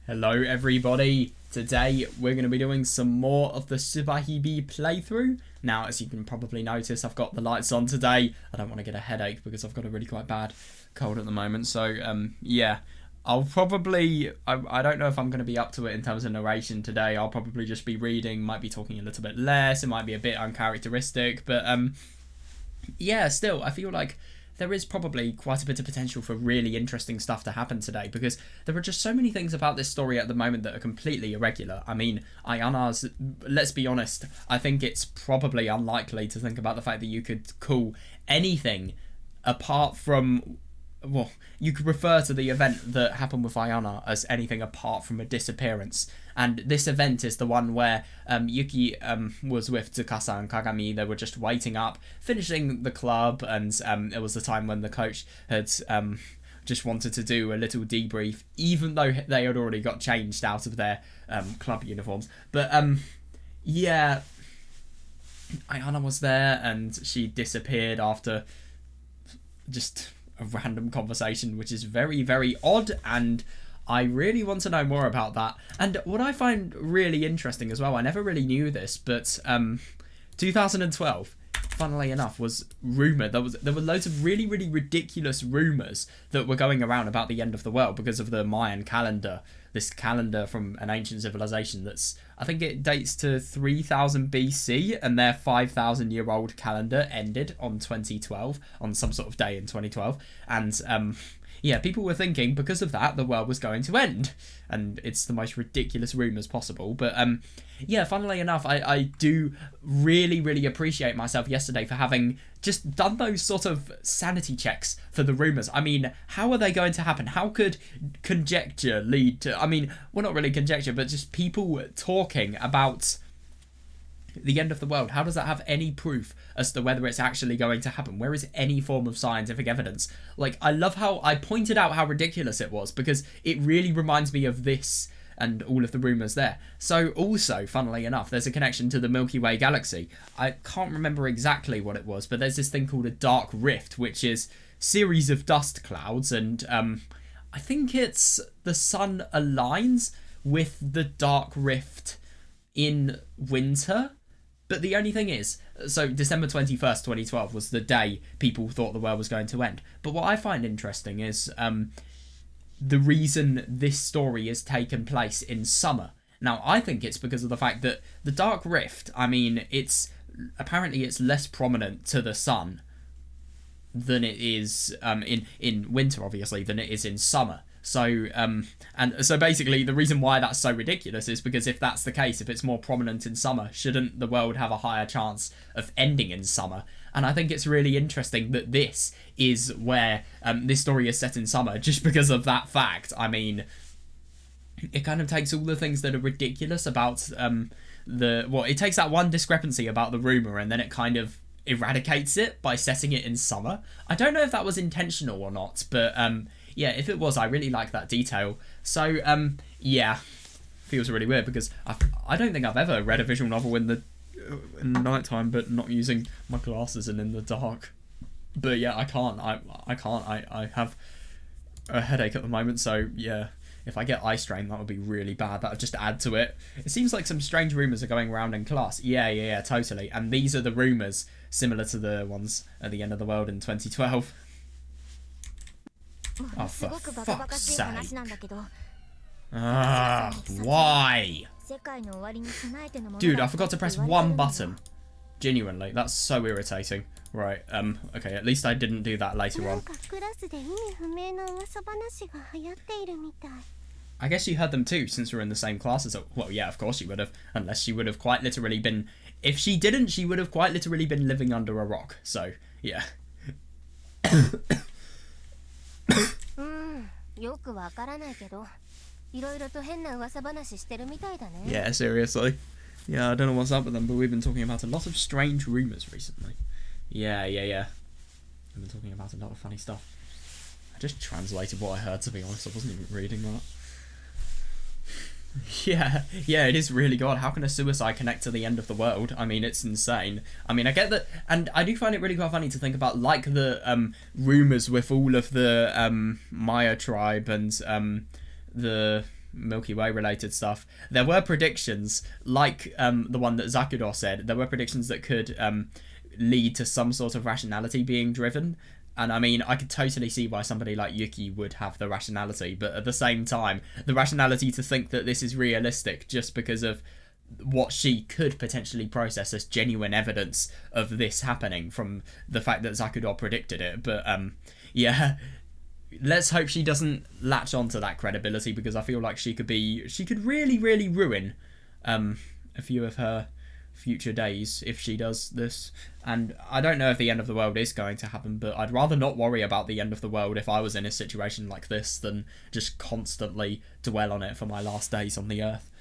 Hello everybody, today we're going to be doing some more of the Subarashiki Hibi playthrough. Now as you can probably notice, I've got the lights on today. I don't want to get a headache because I've got a really quite bad cold at the moment, so yeah. I'll probably, I don't know if I'm going to be up to it in terms of narration today. I'll probably just be reading, might be talking a little bit less, it might be a bit uncharacteristic, but yeah, still, I feel like there is probably quite a bit of potential for really interesting stuff to happen today, because there are just so many things about this story at the moment that are completely irregular. I mean, Ayana's, let's be honest, I think it's probably unlikely to think about the fact that you could call anything apart from, well, you could refer to the event that happened with Ayana as anything apart from a disappearance. And this event is the one where Yuki was with Tsukasa and Kagami. They were just waiting up, finishing the club, and it was the time when the coach had just wanted to do a little debrief, even though they had already got changed out of their club uniforms. But yeah, Ayana was there, and she disappeared after just a random conversation, which is very, very odd, and I really want to know more about that. And what I find really interesting as well, I never really knew this, but 2012, funnily enough, was rumoured. There were loads of really, really ridiculous rumours that were going around about the end of the world because of the Mayan calendar. This calendar from an ancient civilization that's, I think it dates to 3000 BC, and their 5,000-year-old calendar ended on 2012, on some sort of day in 2012. And yeah, people were thinking because of that the world was going to end, and it's the most ridiculous rumours possible. But yeah, funnily enough, I do really, really appreciate myself yesterday for having just done those sort of sanity checks for the rumours. I mean, how are they going to happen? How could conjecture lead to, I mean, well, not really conjecture, but just people talking about the end of the world? How does that have any proof as to whether it's actually going to happen? Where is any form of scientific evidence? Like, I love how I pointed out how ridiculous it was, because it really reminds me of this and all of the rumours there. So also, funnily enough, there's a connection to the Milky Way galaxy. I can't remember exactly what it was, but there's this thing called a dark rift, which is series of dust clouds, and I think it's the sun aligns with the dark rift in winter. But the only thing is, so December 21st, 2012 was the day people thought the world was going to end. But what I find interesting is the reason this story is taken place in summer. Now, I think it's because of the fact that the Dark Rift, I mean, apparently it's less prominent to the sun than it is in winter, obviously, than it is in summer. So, and so basically the reason why that's so ridiculous is because if that's the case, if it's more prominent in summer, shouldn't the world have a higher chance of ending in summer? And I think it's really interesting that this is where this story is set in summer, just because of that fact. I mean, it kind of takes all the things that are ridiculous about it takes that one discrepancy about the rumour, and then it kind of eradicates it by setting it in summer. I don't know if that was intentional or not, but yeah, if it was, I really like that detail. So, yeah, feels really weird because I don't think I've ever read a visual novel in the nighttime, but not using my glasses and in the dark. But yeah, I can't. I have a headache at the moment, so yeah, if I get eye strain, that would be really bad. That would just add to it. It seems like some strange rumours are going around in class. Yeah, totally. And these are the rumours similar to the ones at the end of the world in 2012. Oh, for fuck's sake. Why? Dude, I forgot to press one button. Genuinely, that's so irritating. Right, okay, at least I didn't do that later on. I guess you heard them too, since we're in the same classes. Well, yeah, of course you would have. Unless she would have quite literally been... If she didn't, she would have quite literally been living under a rock. So, yeah. Yeah, seriously. Yeah, I don't know what's up with them, but we've been talking about a lot of strange rumours recently. Yeah. We've been talking about a lot of funny stuff. I just translated what I heard, to be honest. I wasn't even reading that. Yeah, it is really God. How can a suicide connect to the end of the world? I mean, it's insane. I mean, I get that, and I do find it really quite funny to think about, like, the rumours with all of the Maya tribe and the Milky Way related stuff. There were predictions, like the one that Zakudor said. There were predictions that could lead to some sort of rationality being driven. And I mean, I could totally see why somebody like Yuki would have the rationality, but at the same time, the rationality to think that this is realistic just because of what she could potentially process as genuine evidence of this happening from the fact that Zakudor predicted it. But yeah, let's hope she doesn't latch onto that credibility, because I feel like she could really, really ruin a few of her future days if she does this. And I don't know if the end of the world is going to happen, but I'd rather not worry about the end of the world if I was in a situation like this than just constantly dwell on it for my last days on the earth.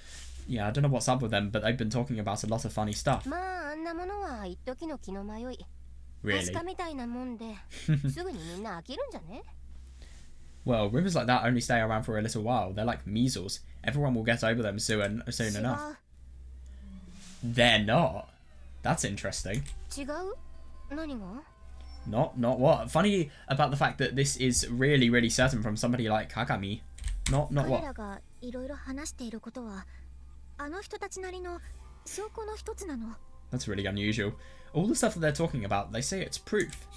Yeah, I don't know what's up with them, but they've been talking about a lot of funny stuff. Really? Well, rumours like that only stay around for a little while. They're like measles. Everyone will get over them soon enough. They're not. That's interesting. Not what? Funny about the fact that this is really, really certain from somebody like Kagami. Not what? That's really unusual. All the stuff that they're talking about, they say it's proof.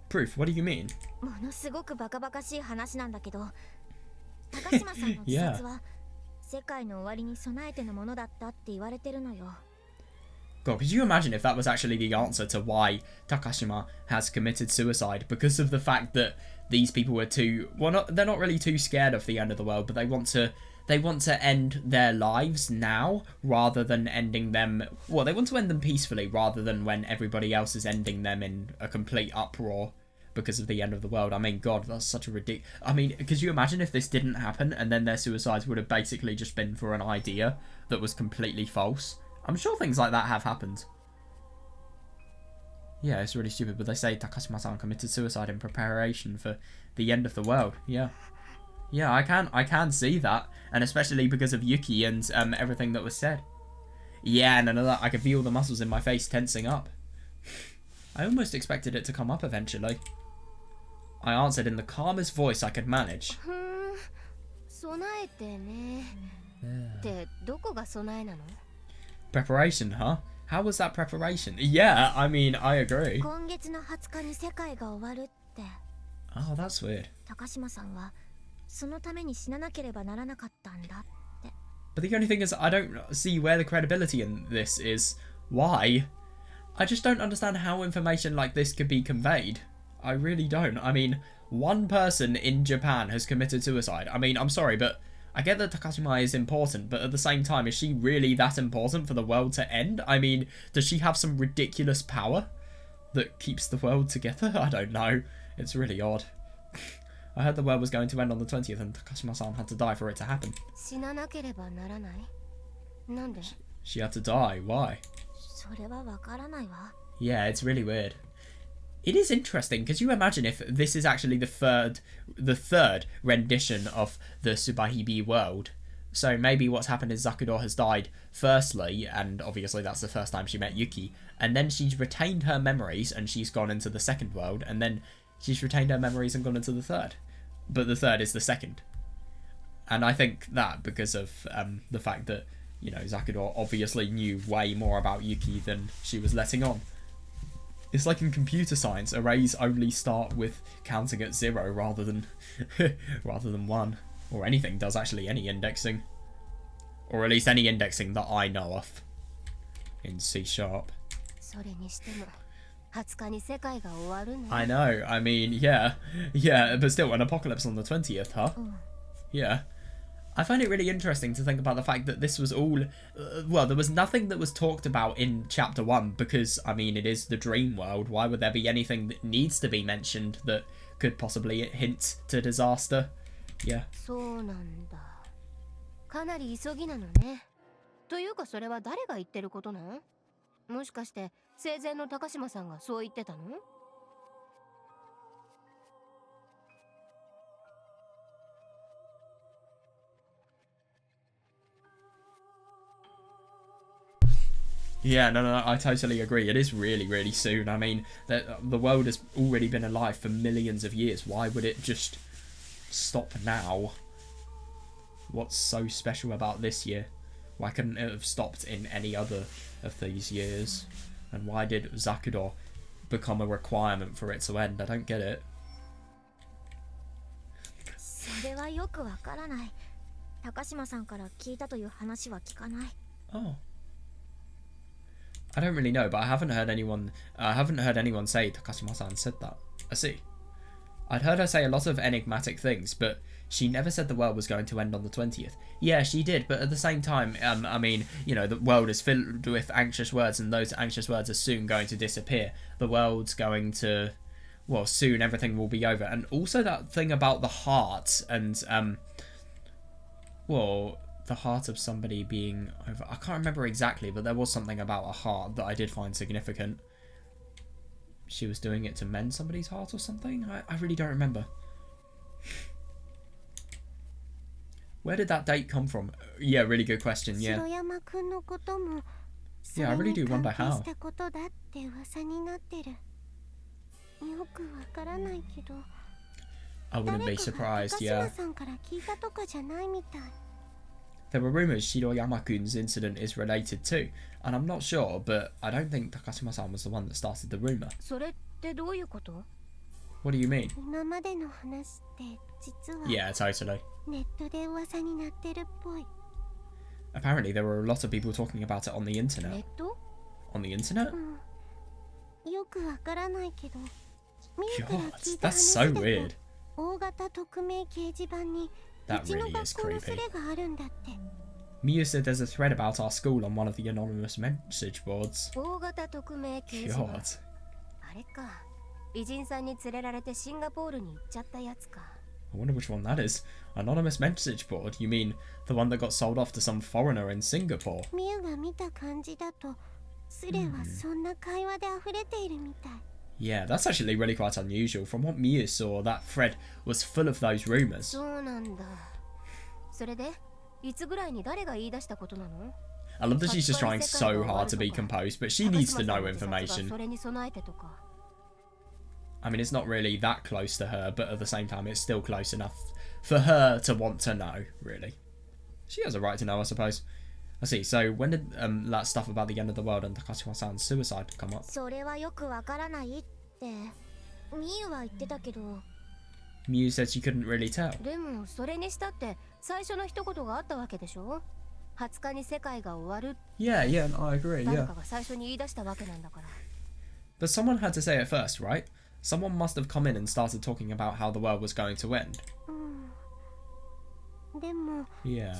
Proof? What do you mean? Yeah. God, could you imagine if that was actually the answer to why Takashima has committed suicide? Because of the fact that these people were they're not really too scared of the end of the world, but they want to end their lives now rather than ending them. Well, they want to end them peacefully rather than when everybody else is ending them in a complete uproar because of the end of the world. I mean, God, that's such a ridiculous... I mean, could you imagine if this didn't happen and then their suicides would have basically just been for an idea that was completely false? I'm sure things like that have happened. Yeah, it's really stupid, but they say Takashima-san committed suicide in preparation for the end of the world. Yeah. Yeah, I can see that, and especially because of Yuki and everything that was said. Yeah, none of that. I could feel the muscles in my face tensing up. I almost expected it to come up eventually. I answered in the calmest voice I could manage. Preparation, huh? How was that preparation? Yeah, I mean, I agree. Oh, that's weird. But the only thing is, I don't see where the credibility in this is. Why? I just don't understand how information like this could be conveyed. I really don't. I mean, one person in Japan has committed suicide. I mean, I'm sorry, but I get that Takashima is important, but at the same time, is she really that important for the world to end? I mean, does she have some ridiculous power that keeps the world together? I don't know. It's really odd. I heard the world was going to end on the 20th and Takashima-san had to die for it to happen. She had to die. Why? Yeah, it's really weird. It is interesting. Could you imagine if this is actually the third rendition of the Subarashiki world? So maybe what's happened is Zakudor has died firstly, and obviously that's the first time she met Yuki, and then she's retained her memories and she's gone into the second world, and then she's retained her memories and gone into the third. But the third is the second. And I think that because of the fact that, you know, Zakudor obviously knew way more about Yuki than she was letting on. It's like in computer science, arrays only start with counting at 0 rather than 1. Or anything does, actually, any indexing. Or at least any indexing that I know of in C#. I know, I mean, yeah, but still, an apocalypse on the 20th, huh? Yeah. I find it really interesting to think about the fact that this was all... well, there was nothing that was talked about in Chapter 1 because, I mean, it is the dream world. Why would there be anything that needs to be mentioned that could possibly hint to disaster? Yeah. Yeah, no, I totally agree. It is really, really soon. I mean, the world has already been alive for millions of years. Why would it just stop now? What's so special about this year? Why couldn't it have stopped in any other of these years? And why did Zakudo become a requirement for it to end? I don't get it. それはよくわからない。高島さんから聞いたという話は聞かない。Oh. I don't really know, but I haven't heard anyone say Takashima-san said that. I see. I'd heard her say a lot of enigmatic things, but she never said the world was going to end on the 20th. Yeah, she did, but at the same time, I mean, you know, the world is filled with anxious words, and those anxious words are soon going to disappear. The world's going to, well, soon everything will be over. And also that thing about the heart, and, well, the heart of somebody being over. I can't remember exactly, but there was something about a heart that I did find significant. She was doing it to mend somebody's heart or something? I really don't remember. Where did that date come from? Yeah, really good question, yeah. Yeah, I really do wonder how. I wouldn't be surprised, yeah. There were rumours Shiroyama-kun's incident is related too, and I'm not sure, but I don't think Takashima-san was the one that started the rumour. What do you mean? Yeah, totally. Apparently there were a lot of people talking about it on the internet. On the internet? God, that's so weird. That really is creepy. Miyu said there's a thread about our school on one of the anonymous message boards. God. I wonder which one that is. Anonymous message board? You mean the one that got sold off to some foreigner in Singapore? Yeah, that's actually really quite unusual. From what Miyu saw, that thread was full of those rumours. I love that she's just trying so hard to be composed, but she needs to know information. I mean, it's not really that close to her, but at the same time, it's still close enough for her to want to know, really. She has a right to know, I suppose. I see, so when did that stuff about the end of the world and Takashima-san's suicide come up? Miyu said she couldn't really tell. Yeah, no, I agree, yeah. But someone had to say it first, right? Someone must have come in and started talking about how the world was going to end. Yeah.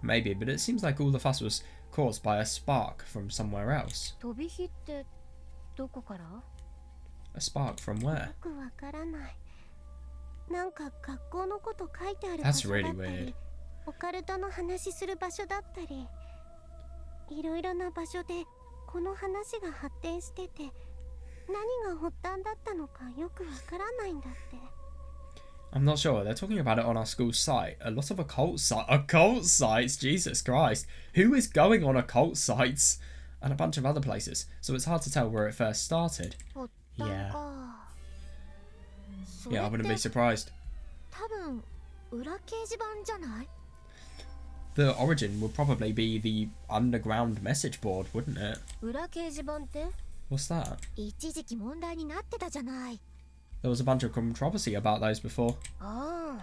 Maybe, but it seems like all the fuss was caused by a spark from somewhere else. A spark from where? That's really weird. I'm not sure. They're talking about it on our school site. A lot of occult sites? Jesus Christ. Who is going on occult sites? And a bunch of other places. So it's hard to tell where it first started. Yeah. Yeah, I wouldn't be surprised. The origin would probably be the underground message board, wouldn't it? What's that? There was a bunch of controversy about those before. Oh,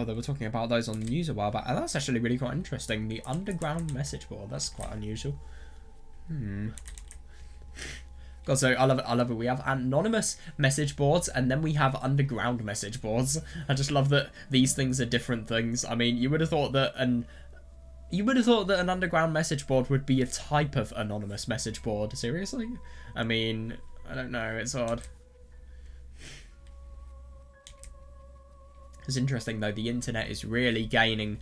they were talking about those on the news a while back. And that's actually really quite interesting. The underground message board. That's quite unusual. God, so I love it. We have anonymous message boards, and then we have underground message boards. I just love that these things are different things. I mean, you would have thought that an underground message board would be a type of anonymous message board. Seriously? I mean, I don't know. It's odd. It's interesting, though. The internet is really gaining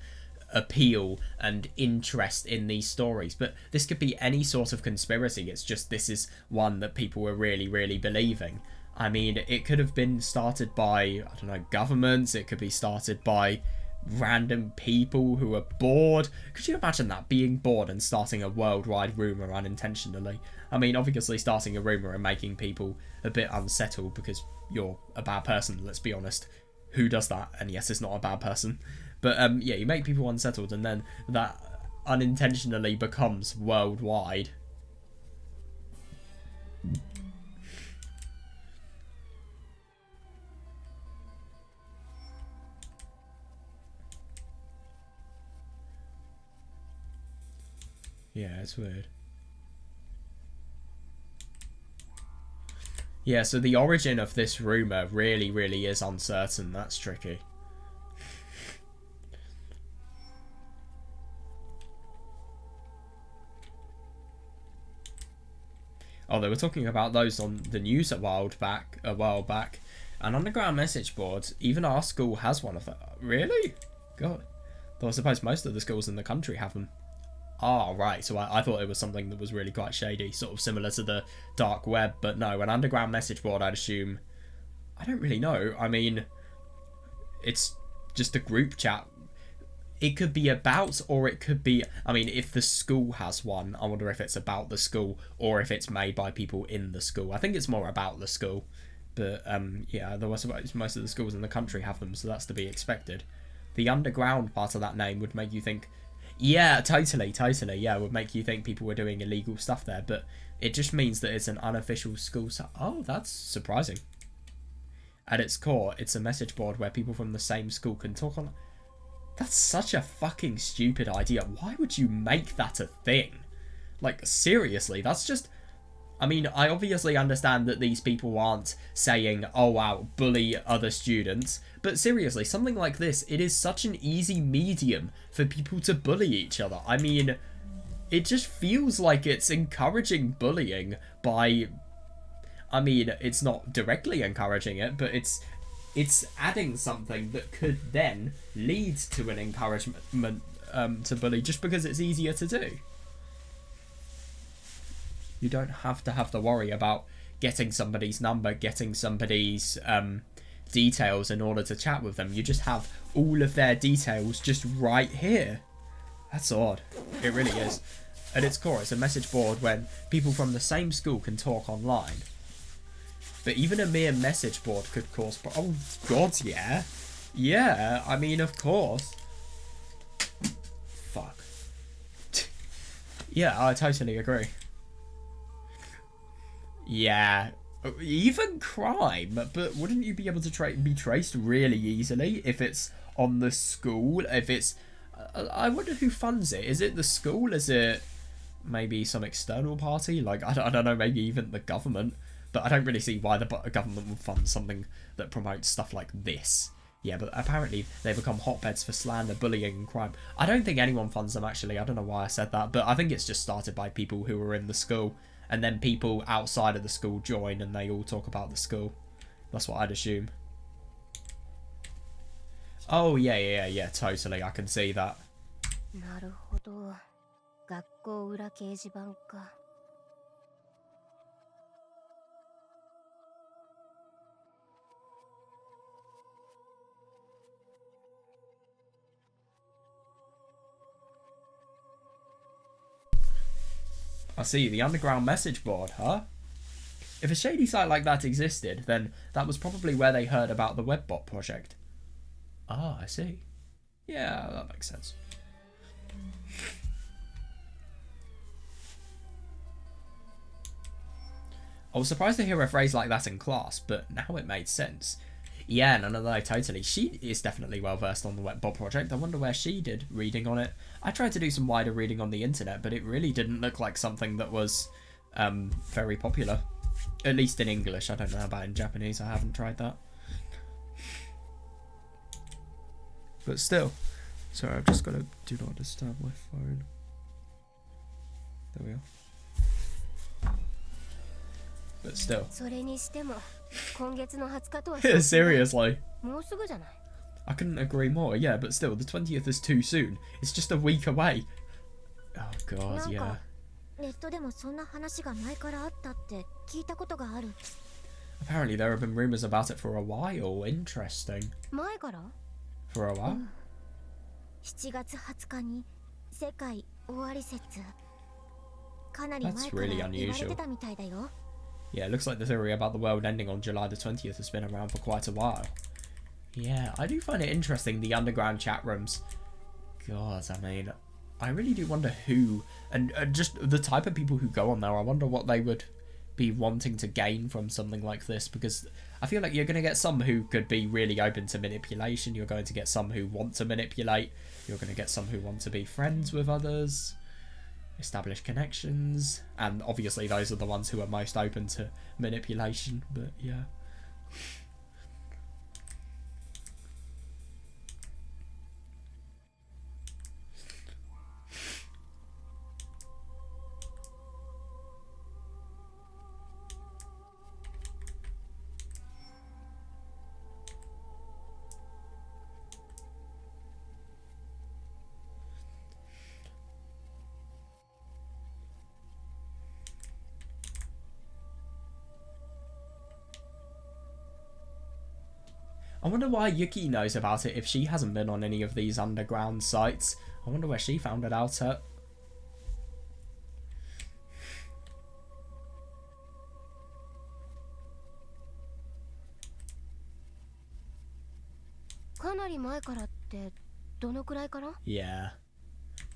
appeal and interest in these stories. But this could be any sort of conspiracy. It's just this is one that people were really, really believing. I mean, it could have been started by, I don't know, governments. It could be started by random people who are bored. Could you imagine that, being bored and starting a worldwide rumour unintentionally? I mean, obviously starting a rumour and making people a bit unsettled because you're a bad person, let's be honest. Who does that? And yes, it's not a bad person. But yeah, you make people unsettled and then that unintentionally becomes worldwide. Yeah, it's weird. Yeah, so the origin of this rumour really, really is uncertain. That's tricky. Oh, they were talking about those on the news a while back. An underground message board. Even our school has one of them. Really? God. Though I suppose most of the schools in the country have them. Oh, right. So I thought it was something that was really quite shady, sort of similar to the dark web. But no, an underground message board, I'd assume. I don't really know. I mean, it's just a group chat. It could be about, or it could be... I mean, if the school has one, I wonder if it's about the school, or if it's made by people in the school. I think it's more about the school. But, yeah, otherwise most of the schools in the country have them, so that's to be expected. The underground part of that name would make you think... Yeah, totally, yeah, would make you think people were doing illegal stuff there, but it just means that it's an unofficial school. So, oh, that's surprising. At its core, it's a message board where people from the same school can talk on... That's such a fucking stupid idea. Why would you make that a thing? Like, seriously, that's just... I mean, I obviously understand that these people aren't saying, oh wow, bully other students. But seriously, something like this, it is such an easy medium for people to bully each other. I mean, it just feels like it's encouraging bullying by... I mean, it's not directly encouraging it, but it's adding something that could then lead to an encouragement to bully just because it's easier to do. You don't have to worry about getting somebody's number, getting somebody's details in order to chat with them. You just have all of their details just right here. That's odd. It really is. At its core, it's a message board when people from the same school can talk online. But even a mere message board could cause... Oh, God, yeah. Yeah, I mean, of course. Fuck. Yeah, I totally agree. Yeah. Even crime. But wouldn't you be able to be traced really easily if it's on the school? If it's... I wonder who funds it. Is it the school? Is it maybe some external party? Like, I don't know, maybe even the government. But I don't really see why the government would fund something that promotes stuff like this. Yeah, but apparently they become hotbeds for slander, bullying, and crime. I don't think anyone funds them, actually. I don't know why I said that. But I think it's just started by people who are in the school. And then people outside of the school join and they all talk about the school. That's what I'd assume. Oh, yeah, totally. I can see that. なるほど。学校裏掲示板か。I see, the underground message board, huh? If a shady site like that existed, then that was probably where they heard about the Webbot project. Ah, I see. Yeah, that makes sense. I was surprised to hear a phrase like that in class, but now it made sense. Yeah, no, totally. She is definitely well versed on the Webbot project. I wonder where she did reading on it. I tried to do some wider reading on the internet, but it really didn't look like something that was very popular. At least in English. I don't know about in Japanese. I haven't tried that. But still. Sorry, I've just got to do not disturb my phone. There we are. But still. Seriously. I couldn't agree more. Yeah, but still, the 20th is too soon. It's just a week away. Oh, God, yeah. Apparently, there have been rumours about it for a while. Interesting. For a while? 7月20日に世界終わり説。かなり前 That's から really 言われ unusual. てたみたいだよ。 Yeah, it looks like the theory about the world ending on July the 20th has been around for quite a while. Yeah, I do find it interesting, the underground chat rooms. God, I mean, I really do wonder who, and just the type of people who go on there, I wonder what they would be wanting to gain from something like this, because I feel like you're going to get some who could be really open to manipulation, you're going to get some who want to manipulate, you're going to get some who want to be friends with others, establish connections, and obviously those are the ones who are most open to manipulation, but yeah. I wonder why Yuki knows about it if she hasn't been on any of these underground sites. I wonder where she found it out at. かなり前からってどのくらいから？ Yeah.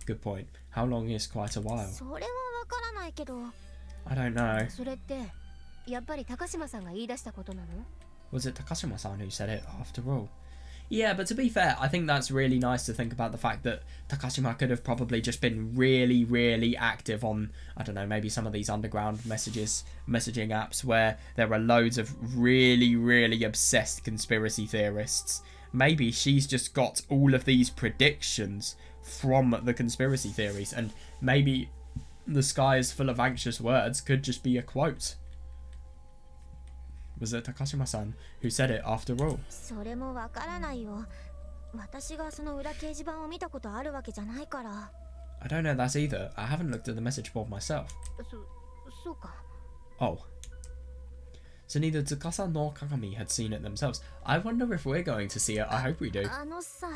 Good point. How long is quite a while? それはわからないけど。 I don't know. それってやっぱり高島さんが言い出したことなの？ Was it Takashima-san who said it after all? Yeah, but to be fair, I think that's really nice to think about the fact that Takashima could have probably just been really, really active on, I don't know, maybe some of these underground messaging apps where there are loads of really, really obsessed conspiracy theorists. Maybe she's just got all of these predictions from the conspiracy theories, and maybe the sky is full of anxious words could just be a quote. Was it Takashima-san who said it after all? それもわからないよ。私がその裏掲示板を見たことあるわけじゃないから。 I don't know that either. I haven't looked at the message board myself. そうか。 Oh. So neither Tsukasa nor Kagami had seen it themselves. I wonder if we're going to see it. I hope we do. あのさ、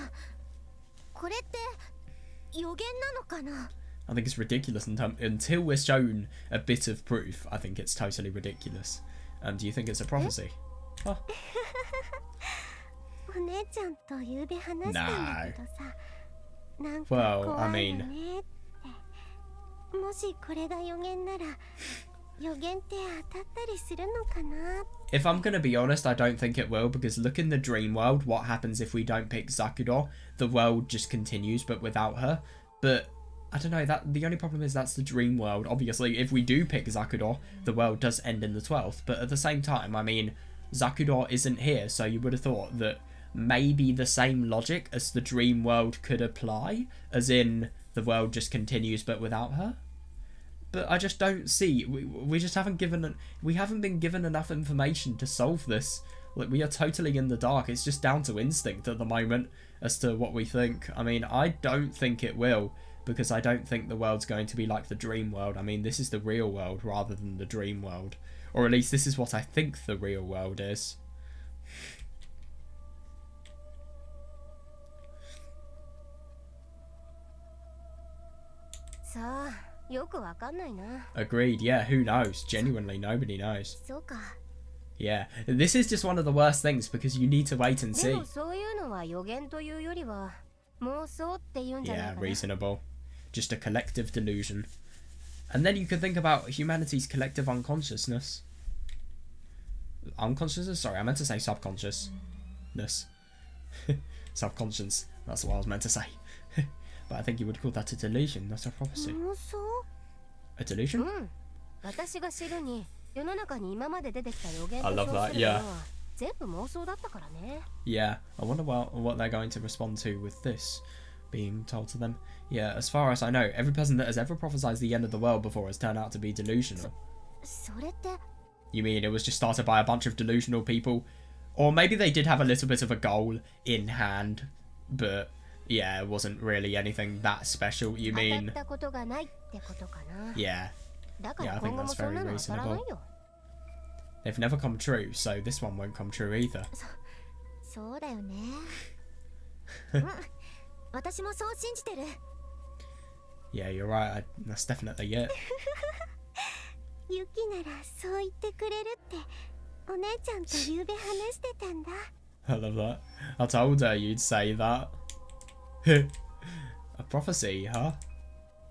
これって予言なのかな？ I think it's ridiculous until we're shown a bit of proof. I think it's totally ridiculous. Do you think it's a prophecy? Oh. お姉ちゃんとゆうべ話したんだけどさ、なんか Well, 怖 I いよ mean... ねって。もしこれが予言なら、予言って当たったりするのかな？ If I'm gonna be honest, I don't think it will, because look in the dream world, what happens if we don't pick Zakuro? The world just continues, but without her. But I don't know, that the only problem is that's the dream world. Obviously, if we do pick Zakuro, the world does end in the 12th. But at the same time, I mean, Zakuro isn't here, so you would have thought that maybe the same logic as the dream world could apply, as in the world just continues but without her. But I just don't see. We just haven't been given enough information to solve this. Like, we are totally in the dark. It's just down to instinct at the moment as to what we think. I mean, I don't think it will, because I don't think the world's going to be like the dream world. I mean, this is the real world rather than the dream world. Or at least this is what I think the real world is. Agreed, yeah, who knows? Genuinely, nobody knows. そうか。 Yeah, this is just one of the worst things, because you need to wait and で see. もそういうのは予言というよりは妄想って言うんじゃない Yeah, かな。 reasonable. Just a collective delusion. And then you could think about humanity's collective unconsciousness. Unconsciousness? Sorry, I meant to say subconsciousness. Subconscious. That's what I was meant to say. But I think you would call that a delusion, not a prophecy. 妄想？ A delusion? うん。私が知るに世の中に今まで出てきた予言 I と love 称 that, するも yeah. のは全部妄想だったからね。 Yeah, I wonder what they're going to respond to with this being told to them. Yeah, as far as I know, every person that has ever prophesied the end of the world before has turned out to be delusional. それって You mean it was just started by a bunch of delusional people? Or maybe they did have a little bit of a goal in hand, but yeah, it wasn't really anything that special. You 当た mean... ったことがないってことかな。 Yeah, だか Yeah, I ら think 今後も that's そん very なの当たらないよ。 they've never come true, so this one won't come true either. そうだよね。うん。私もそう信じてる。 Yeah, you're right. That's definitely it. ユキならそう言ってくれるってお姉ちゃんと夕べ話してたんだ。 I love that. I told her you'd say that. A prophecy, huh?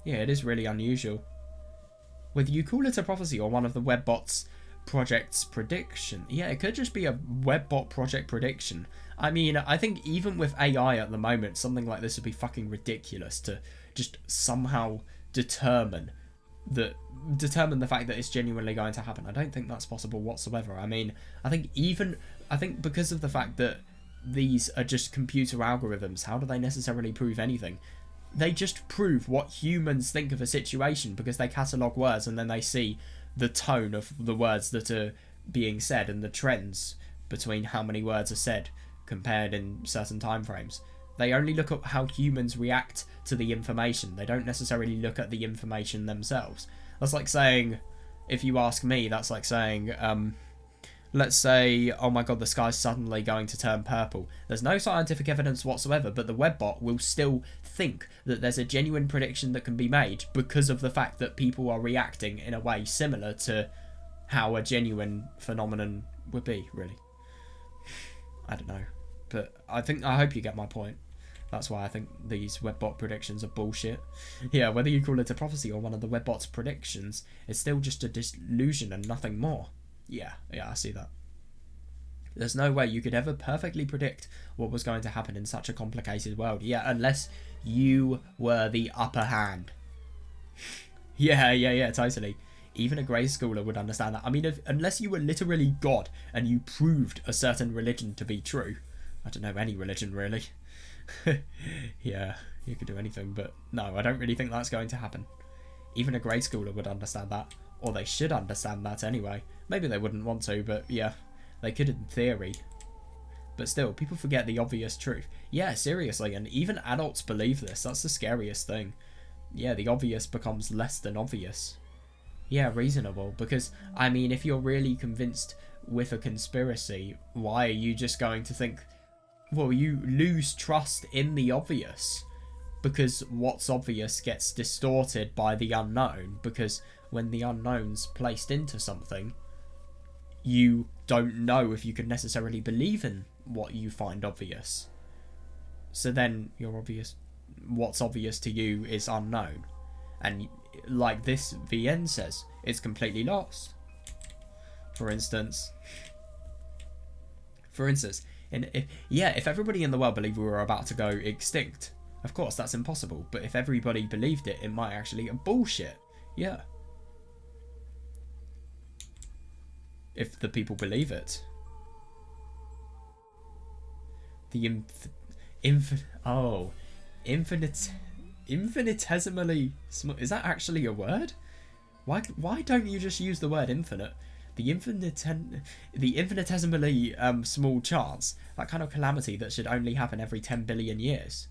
Yeah, it is really unusual. Whether you call it a prophecy or one of the webbot's project's prediction. Yeah, it could just be a webbot project prediction. I mean, I think even with AI at the moment, something like this would be fucking ridiculous to just somehow determine the fact that it's genuinely going to happen. I don't think that's possible whatsoever. I mean, I think because of the fact that these are just computer algorithms, how do they necessarily prove anything? They just prove what humans think of a situation because they catalogue words and then they see the tone of the words that are being said and the trends between how many words are said compared in certain time frames. They only look at how humans react to the information. They don't necessarily look at the information themselves. That's like saying, if you ask me, that's like saying, let's say, oh my god, the sky's suddenly going to turn purple. There's no scientific evidence whatsoever, but the webbot will still think that there's a genuine prediction that can be made because of the fact that people are reacting in a way similar to how a genuine phenomenon would be, really. I don't know. But I hope you get my point. That's why I think these webbot predictions are bullshit. Yeah, whether you call it a prophecy or one of the webbot's predictions, it's still just a delusion and nothing more. Yeah, I see that. There's no way you could ever perfectly predict what was going to happen in such a complicated world. Yeah, unless you were the upper hand. Yeah, totally. Even a grey schooler would understand that. I mean, unless you were literally God and you proved a certain religion to be true. I don't know, any religion, really. Yeah, you could do anything, but no, I don't really think that's going to happen. Even a grey schooler would understand that. Or they should understand that anyway. Maybe they wouldn't want to, but yeah, they could in theory. But still, people forget the obvious truth. Yeah, seriously, and even adults believe this. That's the scariest thing. Yeah, the obvious becomes less than obvious. Yeah, reasonable, because, I mean, if you're really convinced with a conspiracy, why are you just going to think, well, you lose trust in the obvious, because what's obvious gets distorted by the unknown, because when the unknown's placed into something, you don't know if you can necessarily believe in what you find obvious. So then what's obvious to you is unknown. And like this VN says, it's completely lost. For instance, if everybody in the world believed we were about to go extinct, of course that's impossible. But if everybody believed it, it might actually be bullshit. Yeah. If the people believe it. The infinitesimally small. Is that actually a word? Why don't you just use the word infinite? The infinitesimally small chance, that kind of calamity that should only happen every 10 billion years.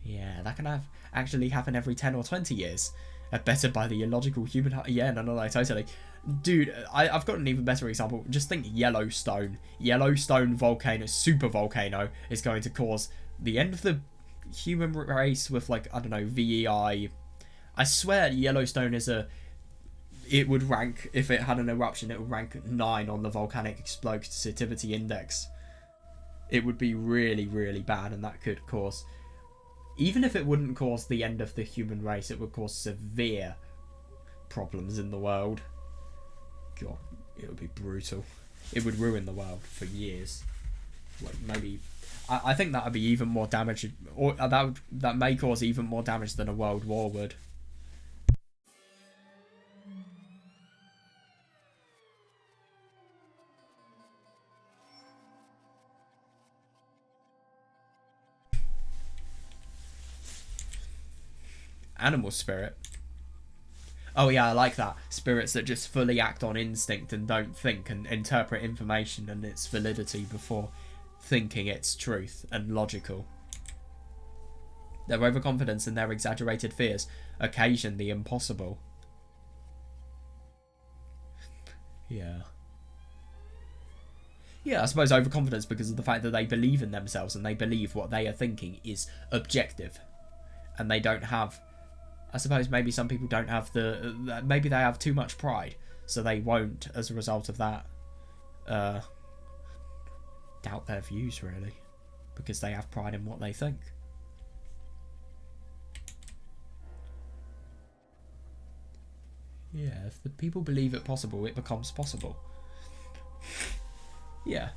Yeah, that can actually happen every 10 or 20 years. Better by the illogical human heart. Yeah, no, totally. Dude, I've got an even better example. Just think Yellowstone. Yellowstone volcano, super volcano, is going to cause the end of the human race with, like, I don't know, VEI. I swear Yellowstone is it would rank, if it had an eruption, it would rank 9 on the volcanic explosivity index. It would be really, really bad, and that could cause, even if it wouldn't cause the end of the human race, it would cause severe problems in the world. God, it would be brutal. It would ruin the world for years. Like, maybe, I think that would be even more damage, or that may cause even more damage than a world war would. Animal spirit. Oh yeah, I like that. Spirits that just fully act on instinct and don't think and interpret information and its validity before thinking its truth and logical. Their overconfidence and their exaggerated fears occasion the impossible. Yeah, I suppose overconfidence because of the fact that they believe in themselves and they believe what they are thinking is objective. And they don't have... I suppose maybe some people don't have the... Maybe they have too much pride. So they won't, as a result of that, doubt their views, really. Because they have pride in what they think. Yeah, if the people believe it possible, it becomes possible. Yeah.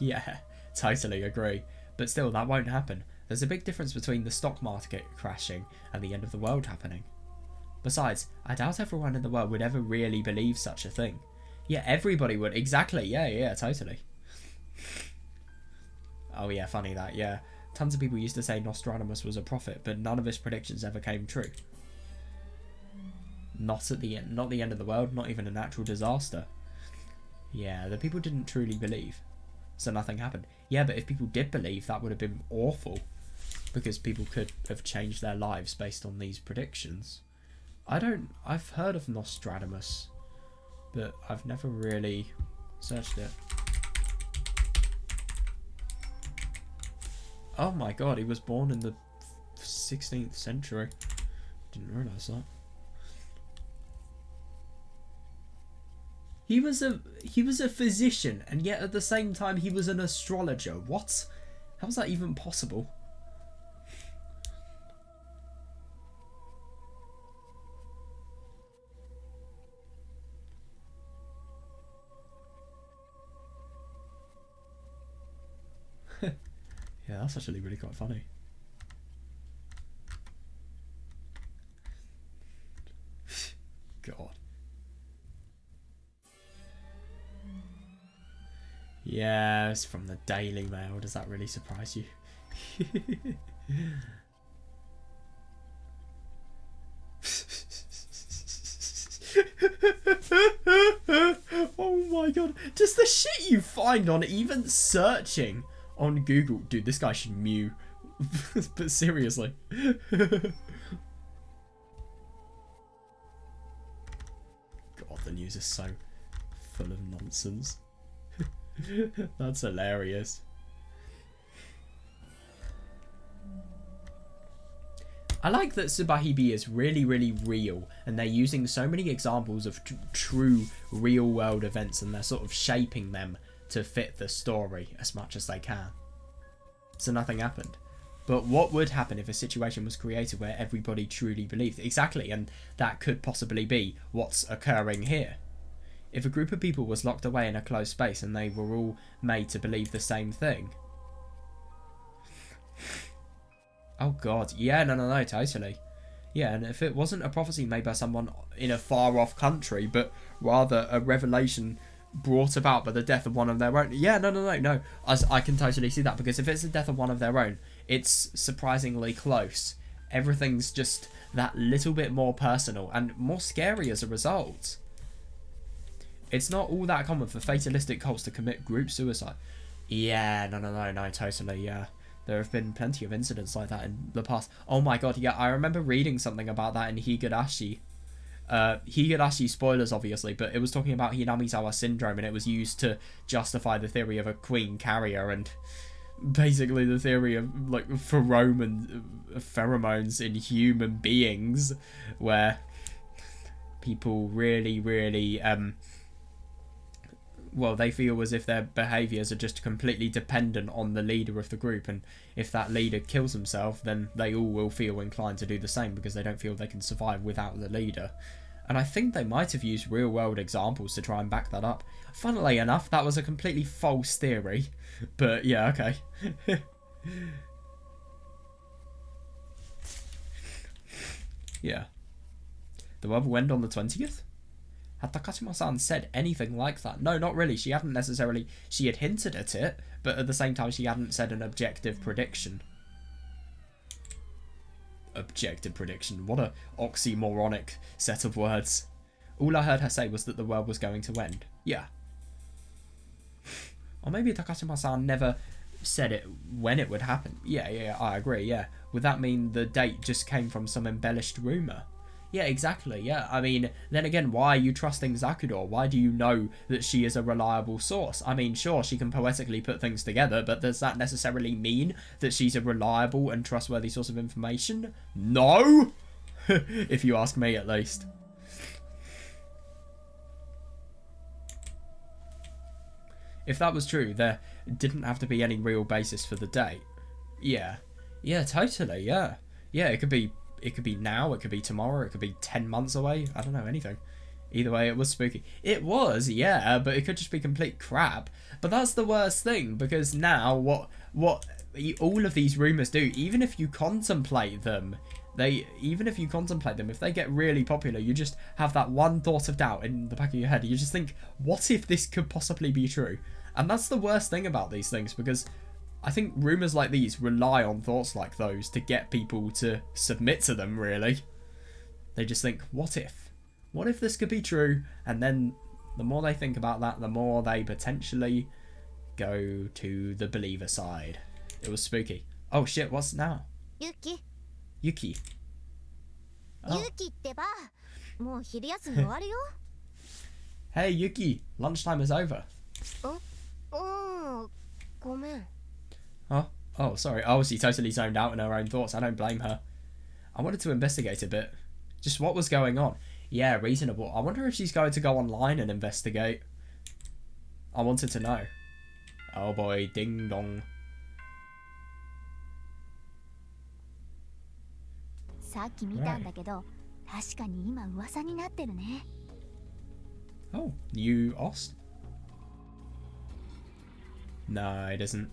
Yeah, totally agree. But still, that won't happen. There's a big difference between the stock market crashing and the end of the world happening. Besides, I doubt everyone in the world would ever really believe such a thing. Yeah, everybody would. Exactly. Yeah, totally. Oh yeah, funny that, yeah. Tons of people used to say Nostradamus was a prophet, but none of his predictions ever came true. Not at the end, not the end of the world, not even a natural disaster. Yeah, the people didn't truly believe, so nothing happened. Yeah, but if people did believe, that would have been awful, because people could have changed their lives based on these predictions. I've heard of Nostradamus, but I've never really searched it. Oh my god, he was born in the 16th century. Didn't realise that. He was a physician, and yet at the same time he was an astrologer. What? How's that even possible? Yeah, that's actually really quite funny. God. Yeah, it's from the Daily Mail. Does that really surprise you? Oh my god. Just the shit you find on even searching on Google. Dude, this guy should mew. But seriously. God, the news is so full of nonsense. That's hilarious. I like that Subarashiki is really, really real, and they're using so many examples of true real world events, and they're sort of shaping them to fit the story as much as they can. So nothing happened. But what would happen if a situation was created where everybody truly believed? Exactly, and that could possibly be what's occurring here. If a group of people was locked away in a closed space and they were all made to believe the same thing. Oh god, yeah, no, totally. Yeah, and if it wasn't a prophecy made by someone in a far off country, but rather a revelation brought about by the death of one of their own. Yeah, no. I can totally see that, because if it's the death of one of their own, it's surprisingly close. Everything's just that little bit more personal and more scary as a result. It's not all that common for fatalistic cults to commit group suicide. Yeah, no, totally, yeah. There have been plenty of incidents like that in the past. Oh my god, yeah, I remember reading something about that in Higurashi. Higurashi, spoilers obviously, but it was talking about Hinamizawa syndrome, and it was used to justify the theory of a queen carrier, and basically the theory of like pheromones in human beings, where people really well, they feel as if their behaviours are just completely dependent on the leader of the group, and if that leader kills himself, then they all will feel inclined to do the same because they don't feel they can survive without the leader. And I think they might have used real-world examples to try and back that up. Funnily enough, that was a completely false theory, but yeah, okay. Yeah. The world will end on the 20th? Had Takashima-san said anything like that? No, not really. She hadn't necessarily... She had hinted at it, but at the same time she hadn't said an objective prediction. Objective prediction. What a oxymoronic set of words. All I heard her say was that the world was going to end. Yeah. Or maybe Takashima-san never said it when it would happen. Yeah, I agree, yeah. Would that mean the date just came from some embellished rumour? Yeah, exactly. Yeah, I mean, then again, why are you trusting Zakudor? Why do you know that she is a reliable source? I mean, sure, she can poetically put things together, but does that necessarily mean that she's a reliable and trustworthy source of information? No! If you ask me, at least. If that was true, there didn't have to be any real basis for the date. Yeah. Yeah, totally, yeah. Yeah, it could be now, it could be tomorrow, it could be 10 months away. I don't know, anything. Either way, it was spooky. It was, yeah, but it could just be complete crap. But that's the worst thing, because now what all of these rumours do, even if you contemplate them, if they get really popular, you just have that one thought of doubt in the back of your head. You just think, what if this could possibly be true? And that's the worst thing about these things, because I think rumours like these rely on thoughts like those to get people to submit to them, really. They just think, what if? What if this could be true? And then the more they think about that, the more they potentially go to the believer side. It was spooky. Oh shit, what's now? Yuki. Yuki. Oh. Yuki ってば、もう昼休み終わるよ。Hey Yuki, lunchtime is over. ごめん。 Oh, sorry. Oh, she totally zoned out in her own thoughts. I don't blame her. I wanted to investigate a bit. Just what was going on. Yeah, reasonable. I wonder if she's going to go online and investigate. I wanted to know. Oh boy, ding dong. さっき見たんだけど、確かに今噂になってるね。Oh, new Ost? No, it isn't.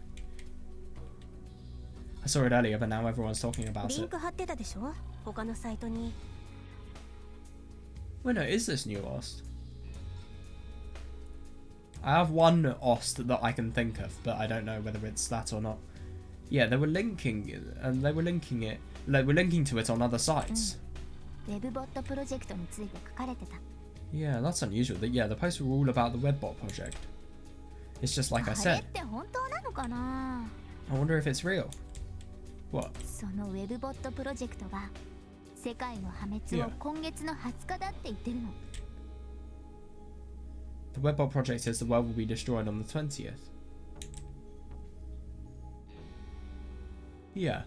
I saw it earlier, but now everyone's talking about リン it. ク貼ってたでしょ？他のサイトに。Wait, no, is this new Ost? I have one Ost that I can think of, but I don't know whether it's that or not. Yeah, they were linking it. They were linking to it on other sites. ウェブボットプロジェクトについて書かれてた。 Yeah, that's unusual. Yeah, the posts were all about the Webbot project. It's just like I あれ said. って本当なのかな？ I wonder if it's real. What? そのウェブボットプロジェクトが世界の破滅を今月の20日だって言ってるの。 The Webbot project says the world will be destroyed on the 20th. Yeah.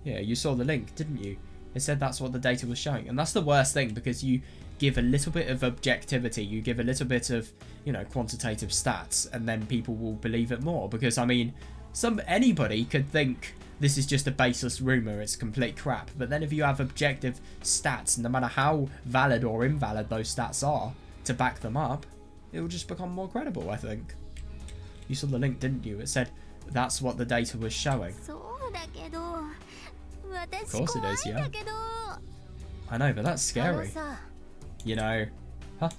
Yeah, you saw the link, didn't you? It said that's what the data was showing. And that's the worst thing, because you give a little bit of objectivity, you give a little bit of, you know, quantitative stats, and then people will believe it more. Because, I mean, anybody could think this is just a baseless rumour, it's complete crap. But then if you have objective stats, no matter how valid or invalid those stats are, to back them up, it will just become more credible, I think. You saw the link, didn't you? It said that's what the data was showing. そうだけど、私 Of course it 怖い is, ん yeah. だけど。 I know, but that's あの scary. さ、 You know. Huh?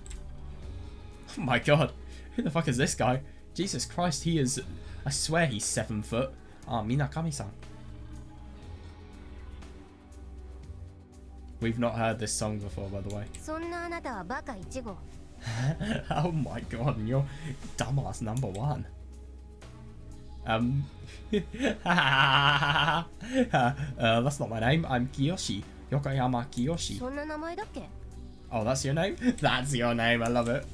Oh my god. Who the fuck is this guy? Jesus Christ, he is... I swear he's 7 foot. Ah, Minakami-san. We've not heard this song before, by the way. そんなあなたはバカ1号。 Oh my god, and you're dumbass number 1. That's not my name. I'm Kiyoshi. Yokoyama Kiyoshi. そんな名前だっけ？ Oh, that's your name? That's your name. I love it.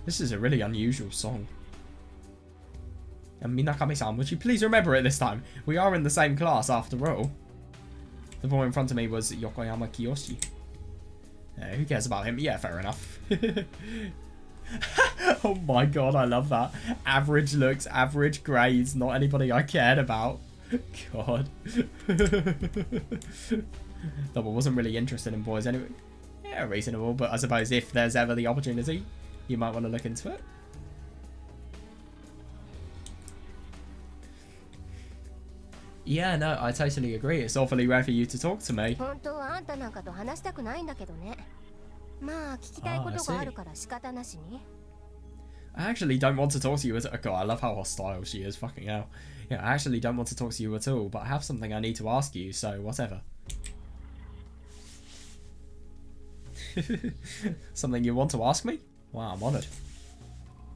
This is a really unusual song. And Minakami-san, would you please remember it this time? We are in the same class after all. The boy in front of me was Yokoyama Kiyoshi. Who cares about him? Yeah, fair enough. Oh my god, I love that. Average looks, average grades, not anybody I cared about. God. Though I wasn't really interested in boys anyway. Yeah, reasonable, but I suppose if there's ever the opportunity, you might want to look into it. Yeah, no, I totally agree. It's awfully rare for you to talk to me. 本当はあんたなんかと話したくないんだけどね。まあ聞きたいことがあるから仕方なしに。 I actually don't want to talk to you at all. God, I love how hostile she is. Fucking hell. Yeah, I actually don't want to talk to you at all, but I have something I need to ask you, so whatever. Something you want to ask me? Wow, I'm honoured.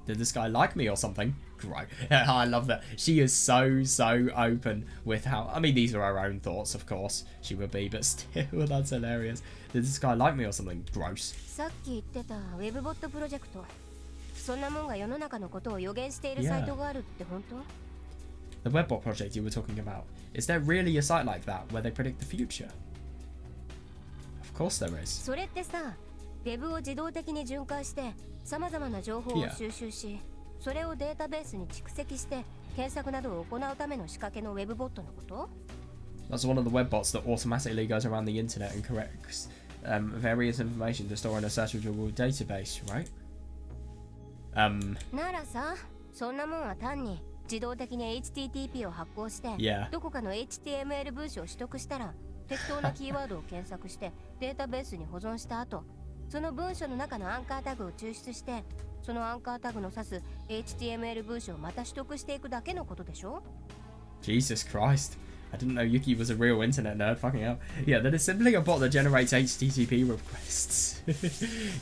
Did this guy like me or something? Great. I love that. She is so open with how... I mean, these are her own thoughts, of course. She would be, but still, that's hilarious. Did this guy like me or something? Gross. さっき言ってたウェブボットプロジェクト。そんなもんが世の中のことを予言しているサイトがあるって本当？ The webbot project you were talking about. Is there really a site like that where they predict the future? Of course there is. それってさ、ウェブを自動的に巡回して様々な情報を収集し、それをデータベースに蓄積して検索などを行うための仕掛けのウェブボットのこと？ That's one of the webbots that automatically goes around the internet and corrects various information to store in a searchable database, right? ならさ、そんなもんは単に自動的に HTTP を発行して、どこかの HTML 文章を取得したら適当なキーワードを検索してデータベースに保存した後、その文章の中のアンカータグを抽出して、そのアンカータグの指す HTML 文章をまた取得していくだけのことでしょ？ Jesus Christ. I didn't know Yuki was a real internet nerd. Fucking hell. Yeah, that is simply a bot that generates HTTP requests.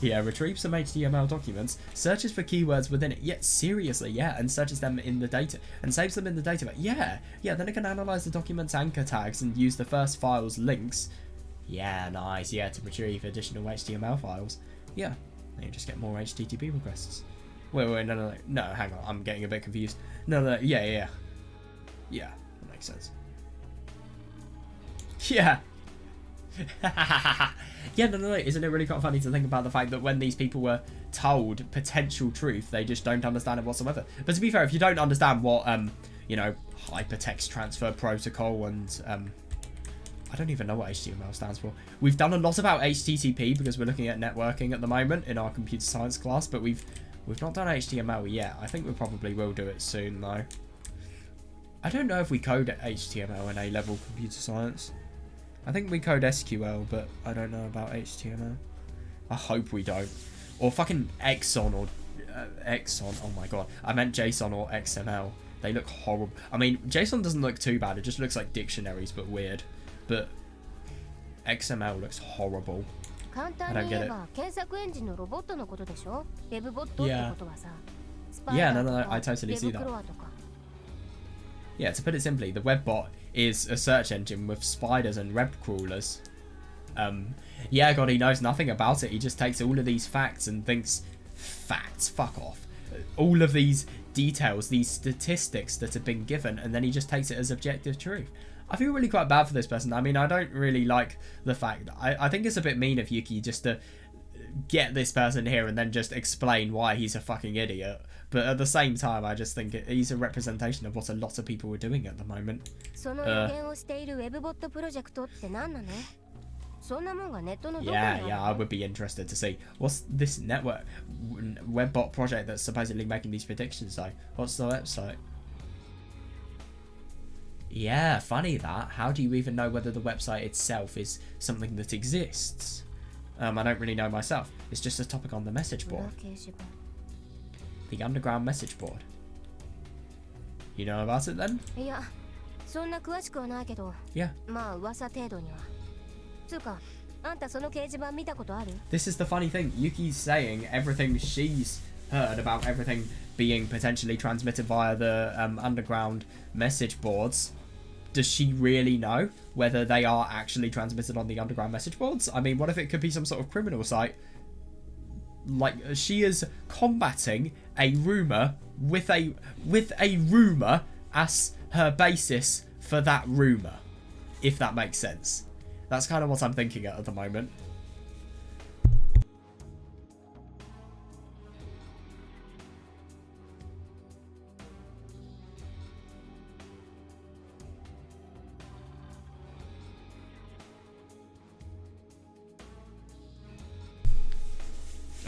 Yeah, retrieves some HTML documents, searches for keywords within it. Yeah, seriously, yeah, and searches them in the data and saves them in the database. Yeah, then it can analyze the document's anchor tags and use the first file's links. Yeah, nice. Yeah, to retrieve additional HTML files. Yeah, then you just get more HTTP requests. Wait, no, hang on. I'm getting a bit confused. No, yeah. Yeah, that makes sense. Yeah. Yeah, no. Isn't it really quite funny to think about the fact that when these people were told potential truth, they just don't understand it whatsoever? But to be fair, if you don't understand what, hypertext transfer protocol and, I don't even know what HTML stands for. We've done a lot about HTTP because we're looking at networking at the moment in our computer science class, but we've not done HTML yet. I think we probably will do it soon, though. I don't know if we code HTML in A-level computer science. I think we code SQL, but I don't know about HTML. I hope we don't. Or fucking Exon or Exon. Oh my god. I meant JSON or XML. They look horrible. I mean, JSON doesn't look too bad. It just looks like dictionaries, but weird. But XML looks horrible. I don't get it. Yeah, no, I totally see that. Yeah, to put it simply, the webbot is a search engine with spiders and web crawlers. Yeah, God, he knows nothing about it. He just takes all of these facts and thinks, facts, fuck off. All of these details, these statistics that have been given, and then he just takes it as objective truth. I feel really quite bad for this person. I mean, I don't really like the fact that I think it's a bit mean of Yuki just to get this person here and then just explain why he's a fucking idiot. But at the same time, I just think he's a representation of what a lot of people are doing at the moment. Yeah, I would be interested to see. What's this network webbot project that's supposedly making these predictions though? What's the website? Yeah, funny that. How do you even know whether the website itself is something that exists? I don't really know myself. It's just a topic on the message board. The underground message board. You know about it then? Yeah. This is the funny thing. Yuki's saying everything she's heard about everything being potentially transmitted via the underground message boards. Does she really know whether they are actually transmitted on the underground message boards? I mean, what if it could be some sort of criminal site? Like, she is combating a rumour with a rumour as her basis for that rumour, if that makes sense. That's kind of what I'm thinking at the moment.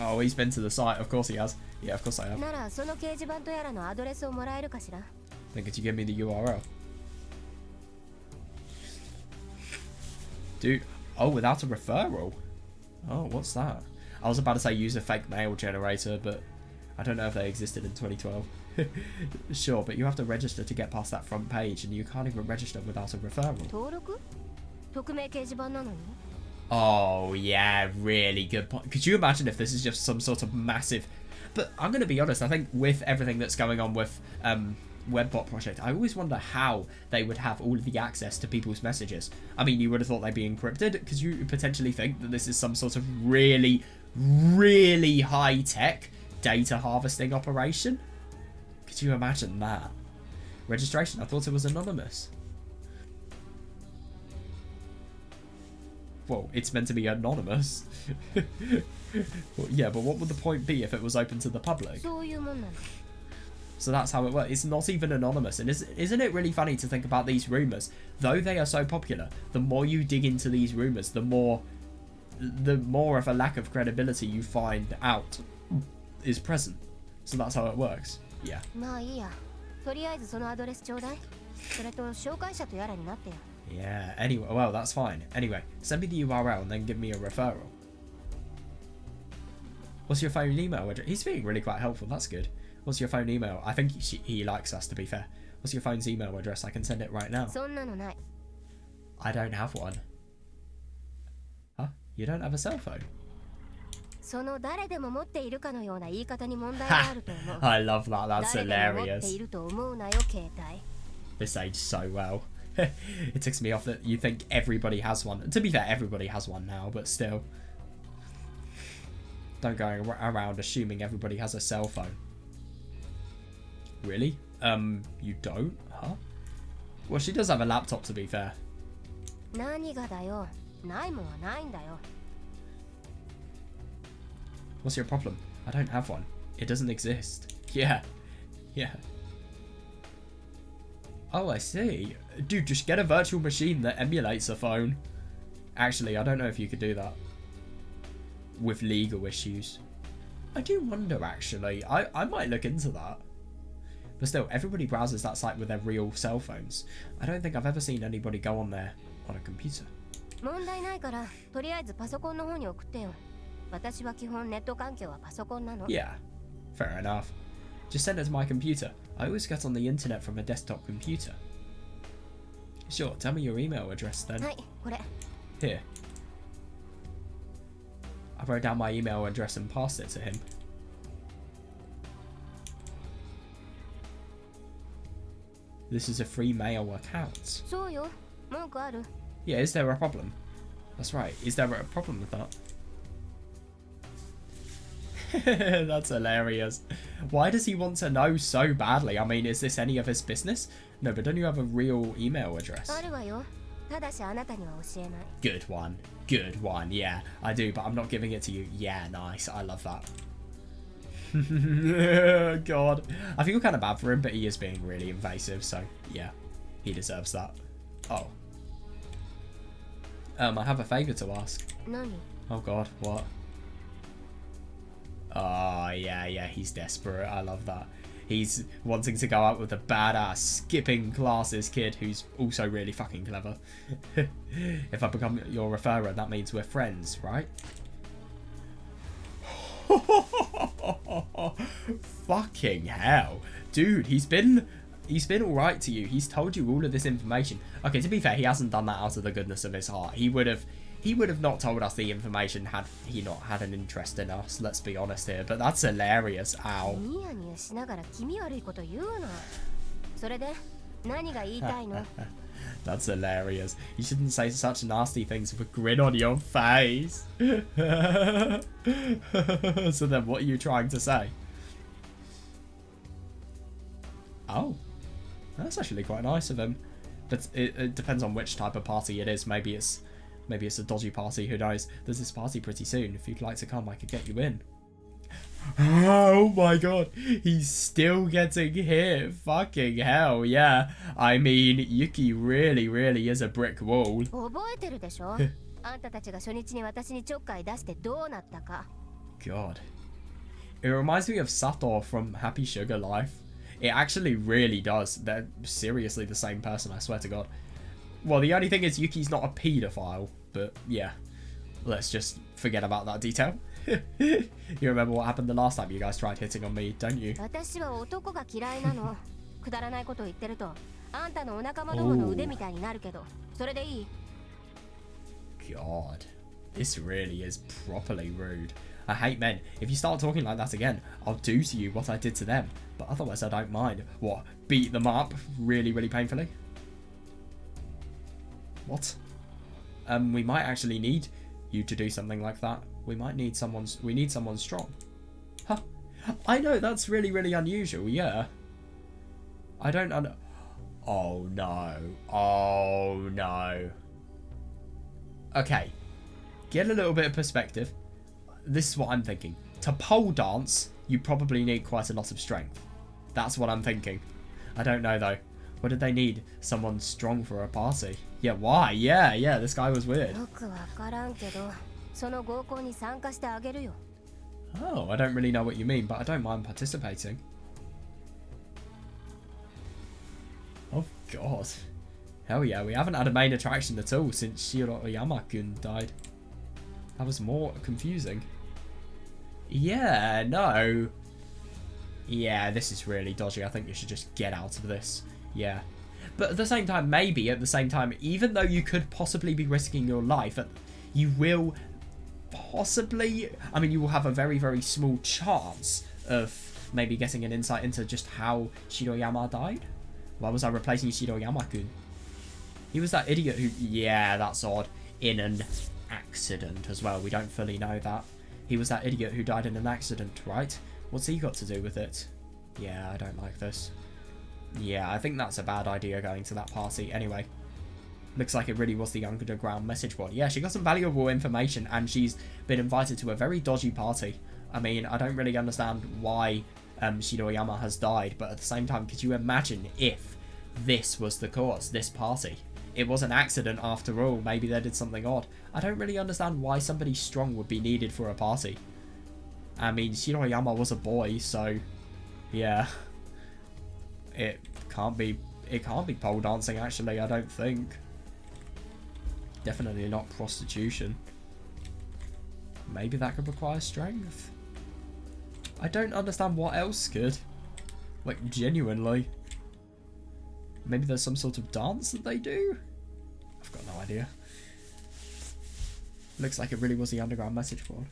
Oh, he's been to the site. Of course he has. Yeah, of course I have. Then could you give me the URL? Dude. Oh, without a referral? Oh, what's that? I was about to say use a fake mail generator, but I don't know if they existed in 2012. Sure, but you have to register to get past that front page, and you can't even register without a referral. Oh, yeah, really good point. Could you imagine if this is just some sort of massive... But I'm going to be honest, I think with everything that's going on with Webbot project, I always wonder how they would have all of the access to people's messages. I mean, you would have thought they'd be encrypted, because you potentially think that this is some sort of really, really high-tech data harvesting operation. Could you imagine that? Registration, I thought it was anonymous. Well, it's meant to be anonymous. Well, yeah, but what would the point be if it was open to the public? So that's how it works. It's not even anonymous. And isn't it really funny to think about these rumours? Though they are so popular, the more you dig into these rumours, the more of a lack of credibility you find out is present. So that's how it works. Yeah. Yeah, anyway, well, that's fine. Anyway, send me the URL and then give me a referral. What's your phone and email address? He's being really quite helpful, that's good. What's your phone email? I think he likes us, to be fair. What's your phone's email address? I can send it right now. I don't have one. Huh? You don't have a cell phone? I love that, that's hilarious. This aged so well. It ticks me off that you think everybody has one. To be fair, everybody has one now, but still. Don't go around assuming everybody has a cell phone. Really? You don't? Huh? Well, she does have a laptop, to be fair. What's your problem? I don't have one. It doesn't exist. Yeah. Yeah. Oh, I see. Dude, just get a virtual machine that emulates a phone. Actually, I don't know if you could do that. With legal issues. I do wonder, actually. I might look into that. But still, everybody browses that site with their real cell phones. I don't think I've ever seen anybody go on there on a computer. Yeah, fair enough. Just send it to my computer. I always get on the internet from a desktop computer. Sure, tell me your email address then. Here. I wrote down my email address and passed it to him. This is a free mail account. Yeah, is there a problem? That's right. Is there a problem with that? That's hilarious. Why does he want to know so badly? I mean, is this any of his business? No, but don't you have a real email address? Good one. Good one. Yeah, I do, but I'm not giving it to you. Yeah, nice. I love that. God. I feel kind of bad for him, but he is being really invasive, so yeah, he deserves that. Oh. I have a favour to ask. Oh God, what? Oh, yeah, he's desperate. I love that. He's wanting to go out with a badass skipping classes kid who's also really fucking clever. If I become your referrer, that means we're friends, right? Fucking hell. Dude, he's been alright to you. He's told you all of this information. Okay, to be fair, he hasn't done that out of the goodness of his heart. He would have not told us the information had he not had an interest in us, let's be honest here, but that's hilarious. Ow. That's hilarious. You shouldn't say such nasty things with a grin on your face. So then what are you trying to say? Oh, that's actually quite nice of him. But it depends on which type of party it is. Maybe it's a dodgy party, who knows. There's this party pretty soon. If you'd like to come, I could get you in. Oh my God, he's still getting hit. Fucking hell, yeah. I mean, Yuki really is a brick wall. God. It reminds me of Sato from Happy Sugar Life. It actually really does. They're seriously the same person, I swear to God. Well, the only thing is Yuki's not a paedophile, but yeah. Let's just forget about that detail. You remember what happened the last time you guys tried hitting on me, don't you? God, this really is properly rude. I hate men. If you start talking like that again, I'll do to you what I did to them. But otherwise, I don't mind. What? Beat them up really, really painfully? What? We might actually need you to do something like that. We need someone strong. Huh. I know, that's really, really unusual, yeah. I don't Oh no. Oh no. Okay. Get a little bit of perspective. This is what I'm thinking. To pole dance, you probably need quite a lot of strength. That's what I'm thinking. I don't know though. What did they need? Someone strong for a party? Yeah, why? Yeah, this guy was weird. Oh, I don't really know what you mean, but I don't mind participating. Oh god. Hell yeah, we haven't had a main attraction at all since Shiroyama-kun died. That was more confusing. Yeah, no. Yeah, this is really dodgy. I think you should just get out of this. Yeah. But at the same time, maybe at the same time, even though you could possibly be risking your life, you will possibly... I mean, you will have a very, very small chance of maybe getting an insight into just how Shiroyama died. Why was I replacing Shiroyama-kun? He was that idiot who... Yeah, that's odd. In an accident as well. We don't fully know that. He was that idiot who died in an accident, right? What's he got to do with it? Yeah, I don't like this. Yeah, I think that's a bad idea going to that party. Anyway, looks like it really was the underground message board. Yeah, she got some valuable information and she's been invited to a very dodgy party. I mean, I don't really understand why Shiroyama has died, but at the same time, could you imagine if this was the cause, this party? It was an accident after all. Maybe they did something odd. I don't really understand why somebody strong would be needed for a party. I mean, Shiroyama was a boy, so yeah. It can't be pole dancing actually, I don't think. Definitely not prostitution. Maybe that could require strength. I don't understand what else could. Like, genuinely. Maybe there's some sort of dance that they do? I've got no idea. Looks like it really was the underground message board.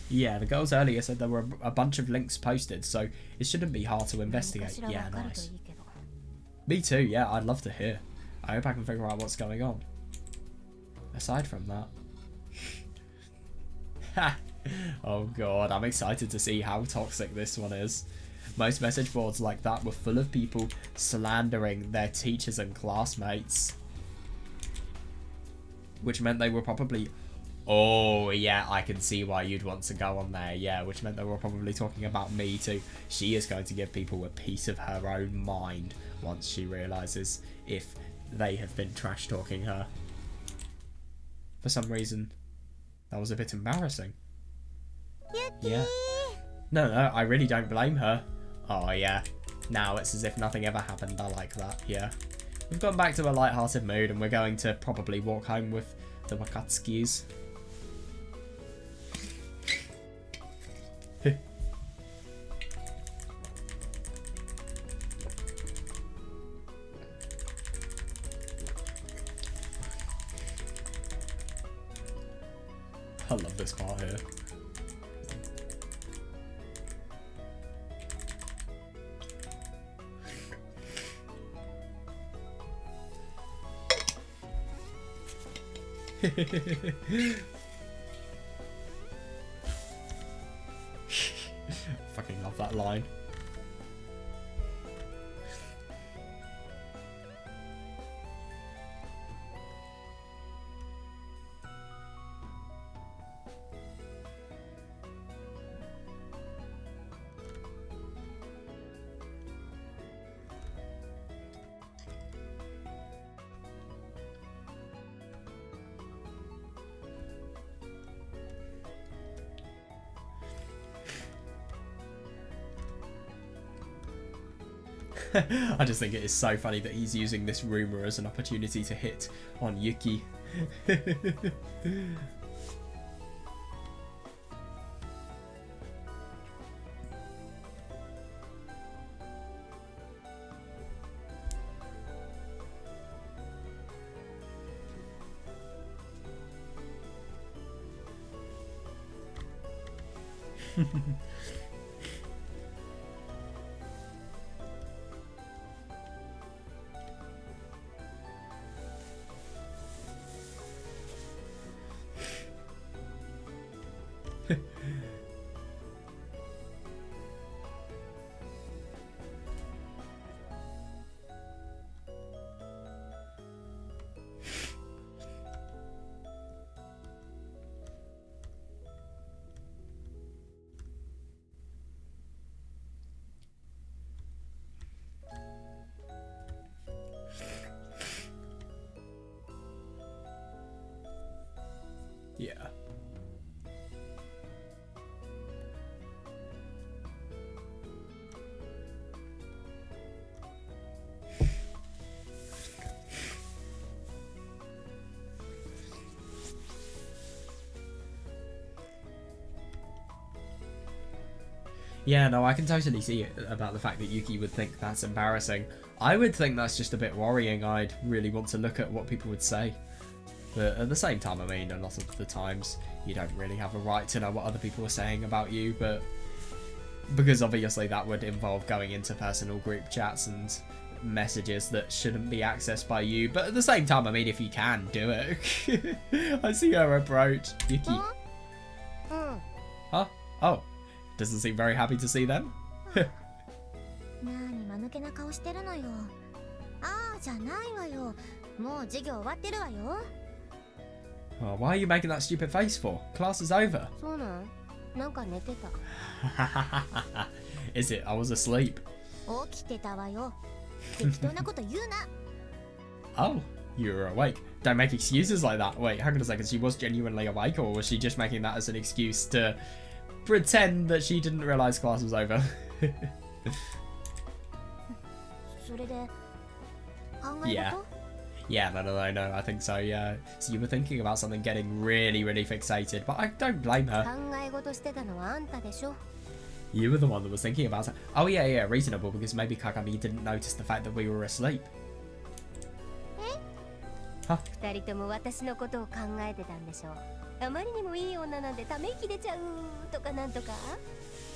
Yeah, the girls earlier said there were a bunch of links posted, so it shouldn't be hard to investigate. Yeah, nice. Me too, yeah, I'd love to hear. I hope I can figure out what's going on. Aside from that. Ha! Oh god, I'm excited to see how toxic this one is. Most message boards like that were full of people slandering their teachers and classmates. Which meant they were probably... Oh, yeah, I can see why you'd want to go on there. Yeah, which meant they were probably talking about me too. She is going to give people a piece of her own mind once she realises if they have been trash-talking her. For some reason, that was a bit embarrassing. Yuki! Yeah. No, I really don't blame her. Oh, yeah. Now it's as if nothing ever happened. I like that, yeah. We've gone back to a light-hearted mood and we're going to probably walk home with the Wakatsukis. I love this part here. Fucking love that line. I just think it is so funny that he's using this rumour as an opportunity to hit on Yuki. Yeah. Yeah, no, I can totally see it about the fact that Yuki would think that's embarrassing. I would think that's just a bit worrying. I'd really want to look at what people would say. But at the same time, I mean, a lot of the times you don't really have a right to know what other people are saying about you, but because obviously that would involve going into personal group chats and messages that shouldn't be accessed by you. But at the same time, I mean, if you can, do it. I see her approach. Yuki. Huh? Oh. Doesn't seem very happy to see them. Oh, why are you making that stupid face for? Class is over. Is it? I was asleep. Oh, you were awake. Don't make excuses like that. Wait, hang on a second. She was genuinely awake, or was she just making that as an excuse to pretend that she didn't realise class was over? Yeah. Yeah, no, I think so, yeah. So you were thinking about something getting really, really fixated, but I don't blame her. You were the one that was thinking about it. Oh, yeah, reasonable, because maybe Kagami didn't notice the fact that we were asleep. Huh?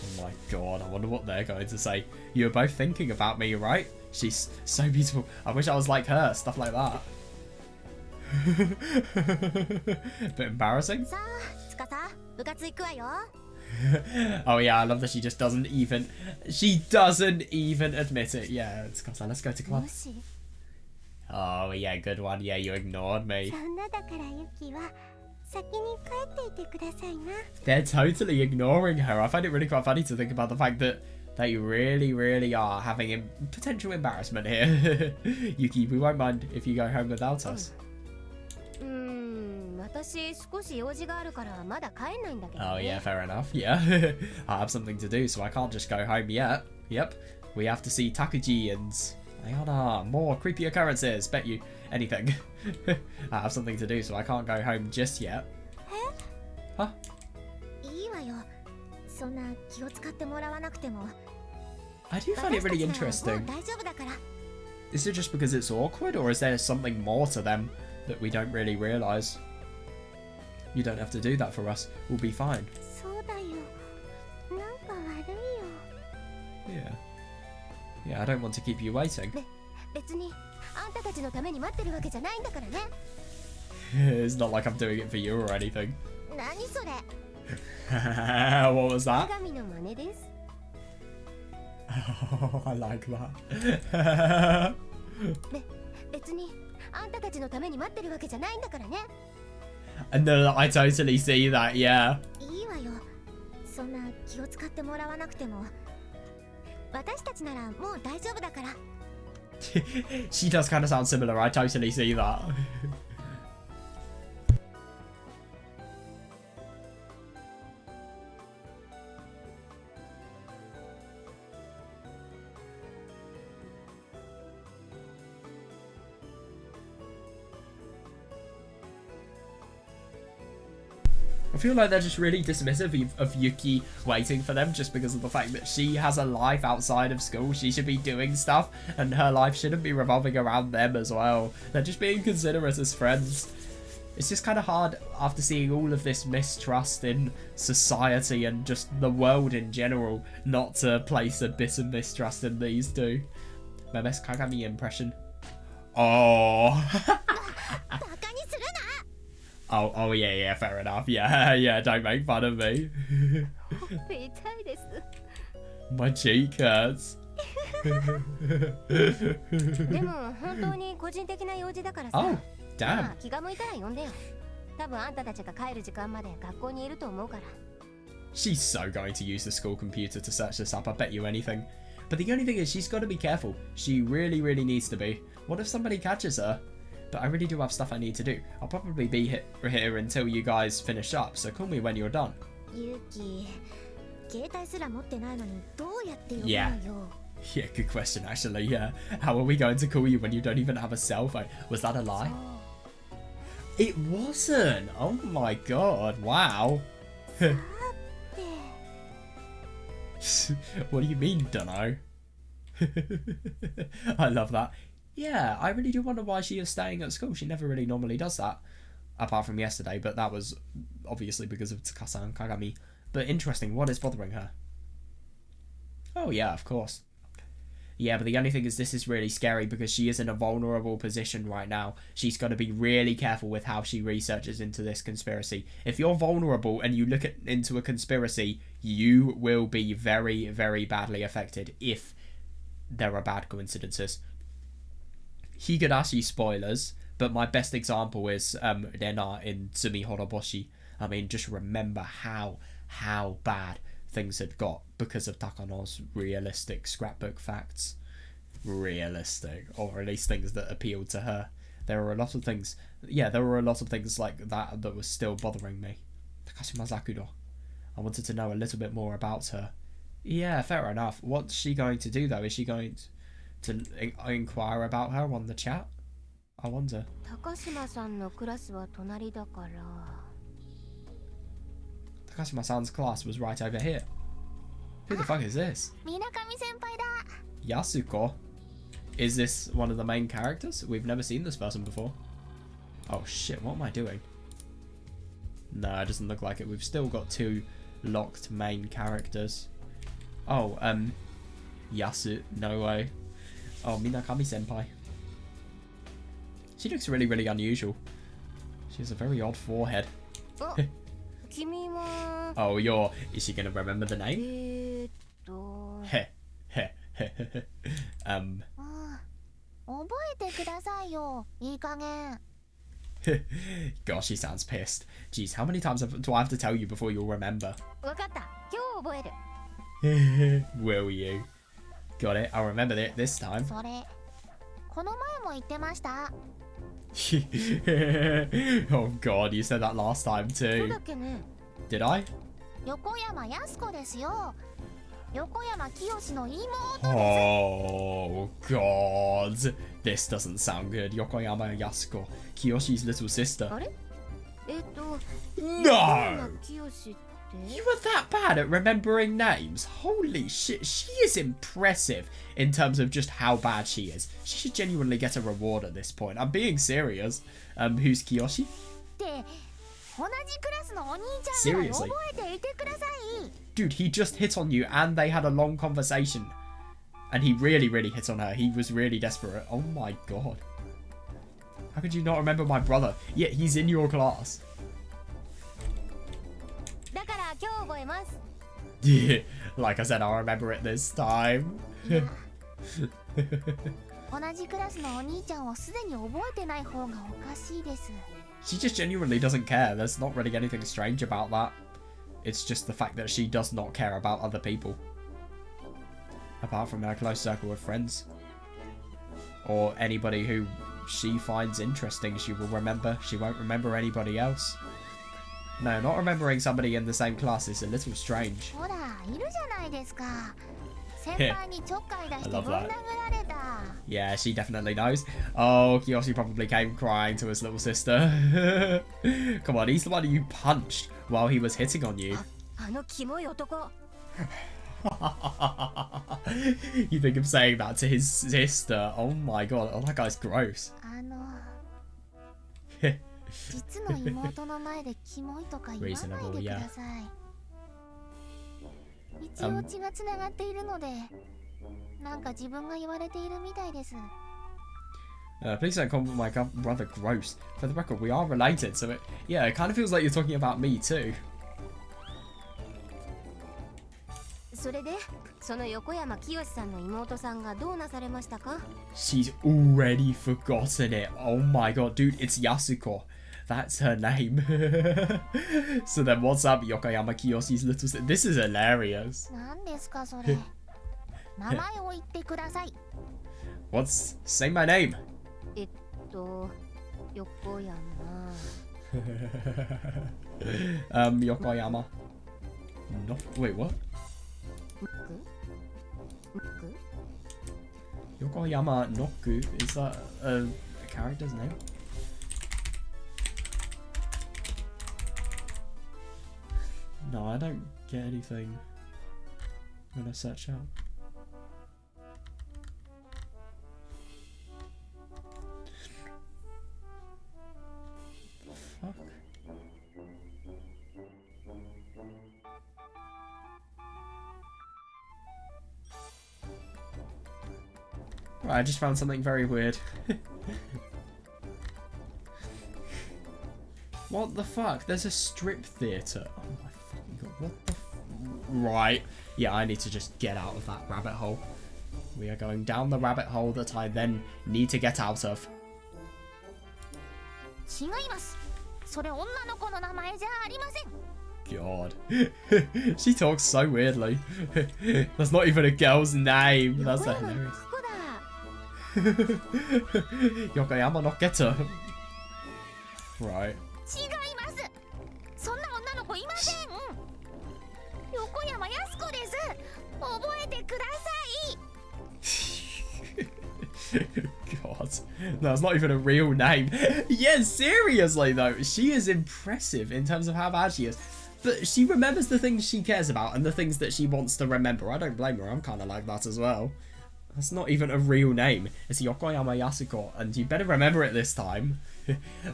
Oh my god, I wonder what they're going to say. You were both thinking about me, right? She's so beautiful. I wish I was like her. Stuff like that. A bit embarrassing. Oh yeah, I love that she just doesn't even... She doesn't even admit it. Yeah, it's Tsukasa, let's go to class. Oh yeah, good one. Yeah, you ignored me. They're totally ignoring her. I find it really quite funny to think about the fact that they really, really are having potential embarrassment here. Yuki, we won't mind if you go home without us. Oh yeah, fair enough. Yeah. I have something to do, so I can't just go home yet. Yep. We have to see Takuji and Ayana. More creepy occurrences. Bet you anything. I have something to do, so I can't go home just yet. Huh? I do find it really interesting. Is it just because it's awkward, or is there something more to them that we don't really realise? You don't have to do that for us. We'll be fine. Yeah. Yeah, I don't want to keep you waiting. It's not like I'm doing it for you or anything. What was that? Oh, I like that. And no, I totally see that, yeah. She does kind of sound similar, I totally see that. I feel like they're just really dismissive of Yuki waiting for them just because of the fact that she has a life outside of school. She should be doing stuff, and her life shouldn't be revolving around them as well. They're just being considerate as friends. It's just kind of hard after seeing all of this mistrust in society and just the world in general not to place a bit of mistrust in these two. My best Kagami impression. Oh. Oh yeah, fair enough. Yeah, don't make fun of me. My cheek hurts. Oh, damn. She's so going to use the school computer to search this up, I bet you anything. But the only thing is, she's got to be careful. She really needs to be. What if somebody catches her? But I really do have stuff I need to do. I'll probably be here until you guys finish up, so call me when you're done. Yuki, yeah, good question actually, yeah. How are we going to call you when you don't even have a cell phone? Was that a lie? It wasn't! Oh my god, wow. What do you mean, dunno? I love that. Yeah, I really do wonder why she is staying at school. She never really normally does that. Apart from yesterday, but that was obviously because of Tsukasa and Kagami. But interesting, what is bothering her? Oh yeah, of course. Yeah, but the only thing is this is really scary because she is in a vulnerable position right now. She's got to be really careful with how she researches into this conspiracy. If you're vulnerable and you look into a conspiracy, you will be very badly affected if there are bad coincidences. Higurashi spoilers, but my best example is Rena in Tsumi Horoboshi. I mean, just remember how bad things had got because of Takano's realistic scrapbook facts. Realistic, or at least things that appealed to her. There were a lot of things, like that was still bothering me. Takashima Zakuro. I wanted to know a little bit more about her. Yeah, fair enough. What's she going to do though? Is she going to inquire about her on the chat? I wonder. Takashima-san's class was right over here. Who the fuck is this? Yasuko? Is this one of the main characters? We've never seen this person before. Oh shit, what am I doing? No, it doesn't look like it. We've still got two locked main characters. Oh, Yasu, no way. Oh, Minakami-senpai. She looks really unusual. She has a very odd forehead. Oh, is she gonna remember the name? Gosh, she sounds pissed. Jeez, how many times do I have to tell you before you'll remember? Will you? Got it, I'll remember it this time. Oh god, you said that last time too. Did I? Oh god, this doesn't sound good. Yokoyama Yasuko, Kiyoshi's little sister. No! You were that bad at remembering names? Holy shit, she is impressive in terms of just how bad she is. She should genuinely get a reward at this point. I'm being serious. Who's Kiyoshi? Seriously? Dude, he just hit on you and they had a long conversation. And he really hit on her. He was really desperate. Oh my god. How could you not remember my brother? Yeah, he's in your class. Yeah, like I said, I'll remember it this time. She just genuinely doesn't care. There's not really anything strange about that. It's just the fact that she does not care about other people. Apart from her close circle of friends. Or anybody who she finds interesting, she will remember. She won't remember anybody else. No, not remembering somebody in the same class is a little strange. I love that. Yeah, she definitely knows. Oh, Kiyoshi probably came crying to his little sister. Come on, he's the one you punched while he was hitting on you. You think of saying that to his sister? Oh my god, oh, that guy's gross. 実の妹の前でキモいとか言わないでください。一応血がつながっているので、なんか自分が言われているみたいです。Please don't call my brother gross. For the record, we are related, so it kind of feels like you're talking about me too. それで、その横山清さんの妹さんがどうなされましたか？ She's already forgotten it. Oh my god, dude, it's Yasuko. That's her name. So then what's up, Yokoyama Kiyoshi's little sister? This is hilarious. 何ですかそれ？名前を言ってください。Say my name. 横山。Yokoyama. No, wait, what? Yokoyama Noku, is that a character's name? No, I don't get anything when I search out. Fuck. Right, I just found something very weird. What the fuck? There's a strip theatre. Oh my fucking god, what the right. Yeah, I need to just get out of that rabbit hole. We are going down the rabbit hole that I then need to get out of. 違います。それ女の子の名前じゃありません。God. She talks so weirdly. That's not even a girl's name. That's hilarious. Yokoyama no Getter. Right. 違います。そんな女の子いません。横山やす子です。覚えてください。God. That's not even a real name. Yeah, seriously though, she is impressive in terms of how bad she is. But she remembers the things she cares about and the things that she wants to remember. I don't blame her, I'm kind of like that as well. That's not even a real name. It's Yokoyama Yasuko, and you better remember it this time.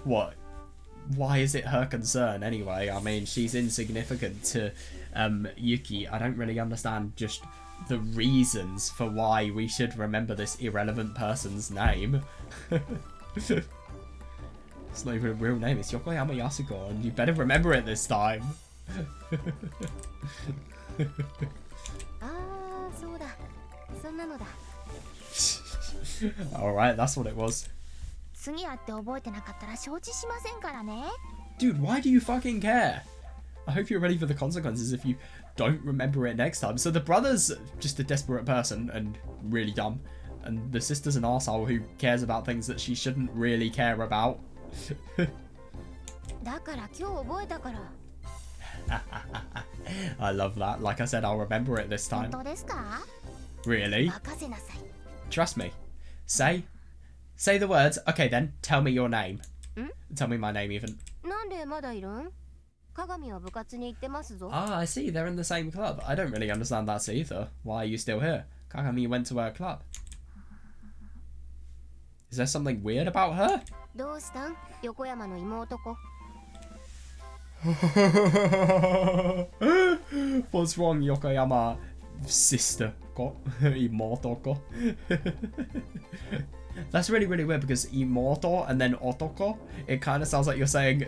What? Why is it her concern anyway? I mean, she's insignificant to Yuki. I don't really understand just the reasons for why we should remember this irrelevant person's name. It's not even a real name. It's Yokoyama Yasuko, and you better remember it this time. Alright, that's what it was. Dude, why do you fucking care? I hope you're ready for the consequences if you don't remember it next time. So the brother's just a desperate person and really dumb. And the sister's an arsehole who cares about things that she shouldn't really care about. I love that. Like I said, I'll remember it this time. Really? Trust me. Say the words. Okay then, tell me your name. Tell me my name even. Ah, I see. They're in the same club. I don't really understand that either. Why are you still here? Kagami went to her club. Is there something weird about her? What's wrong, Yokoyama? Sister ko? Imoto ko? That's really, really weird because imoto and then otoko, it kind of sounds like you're saying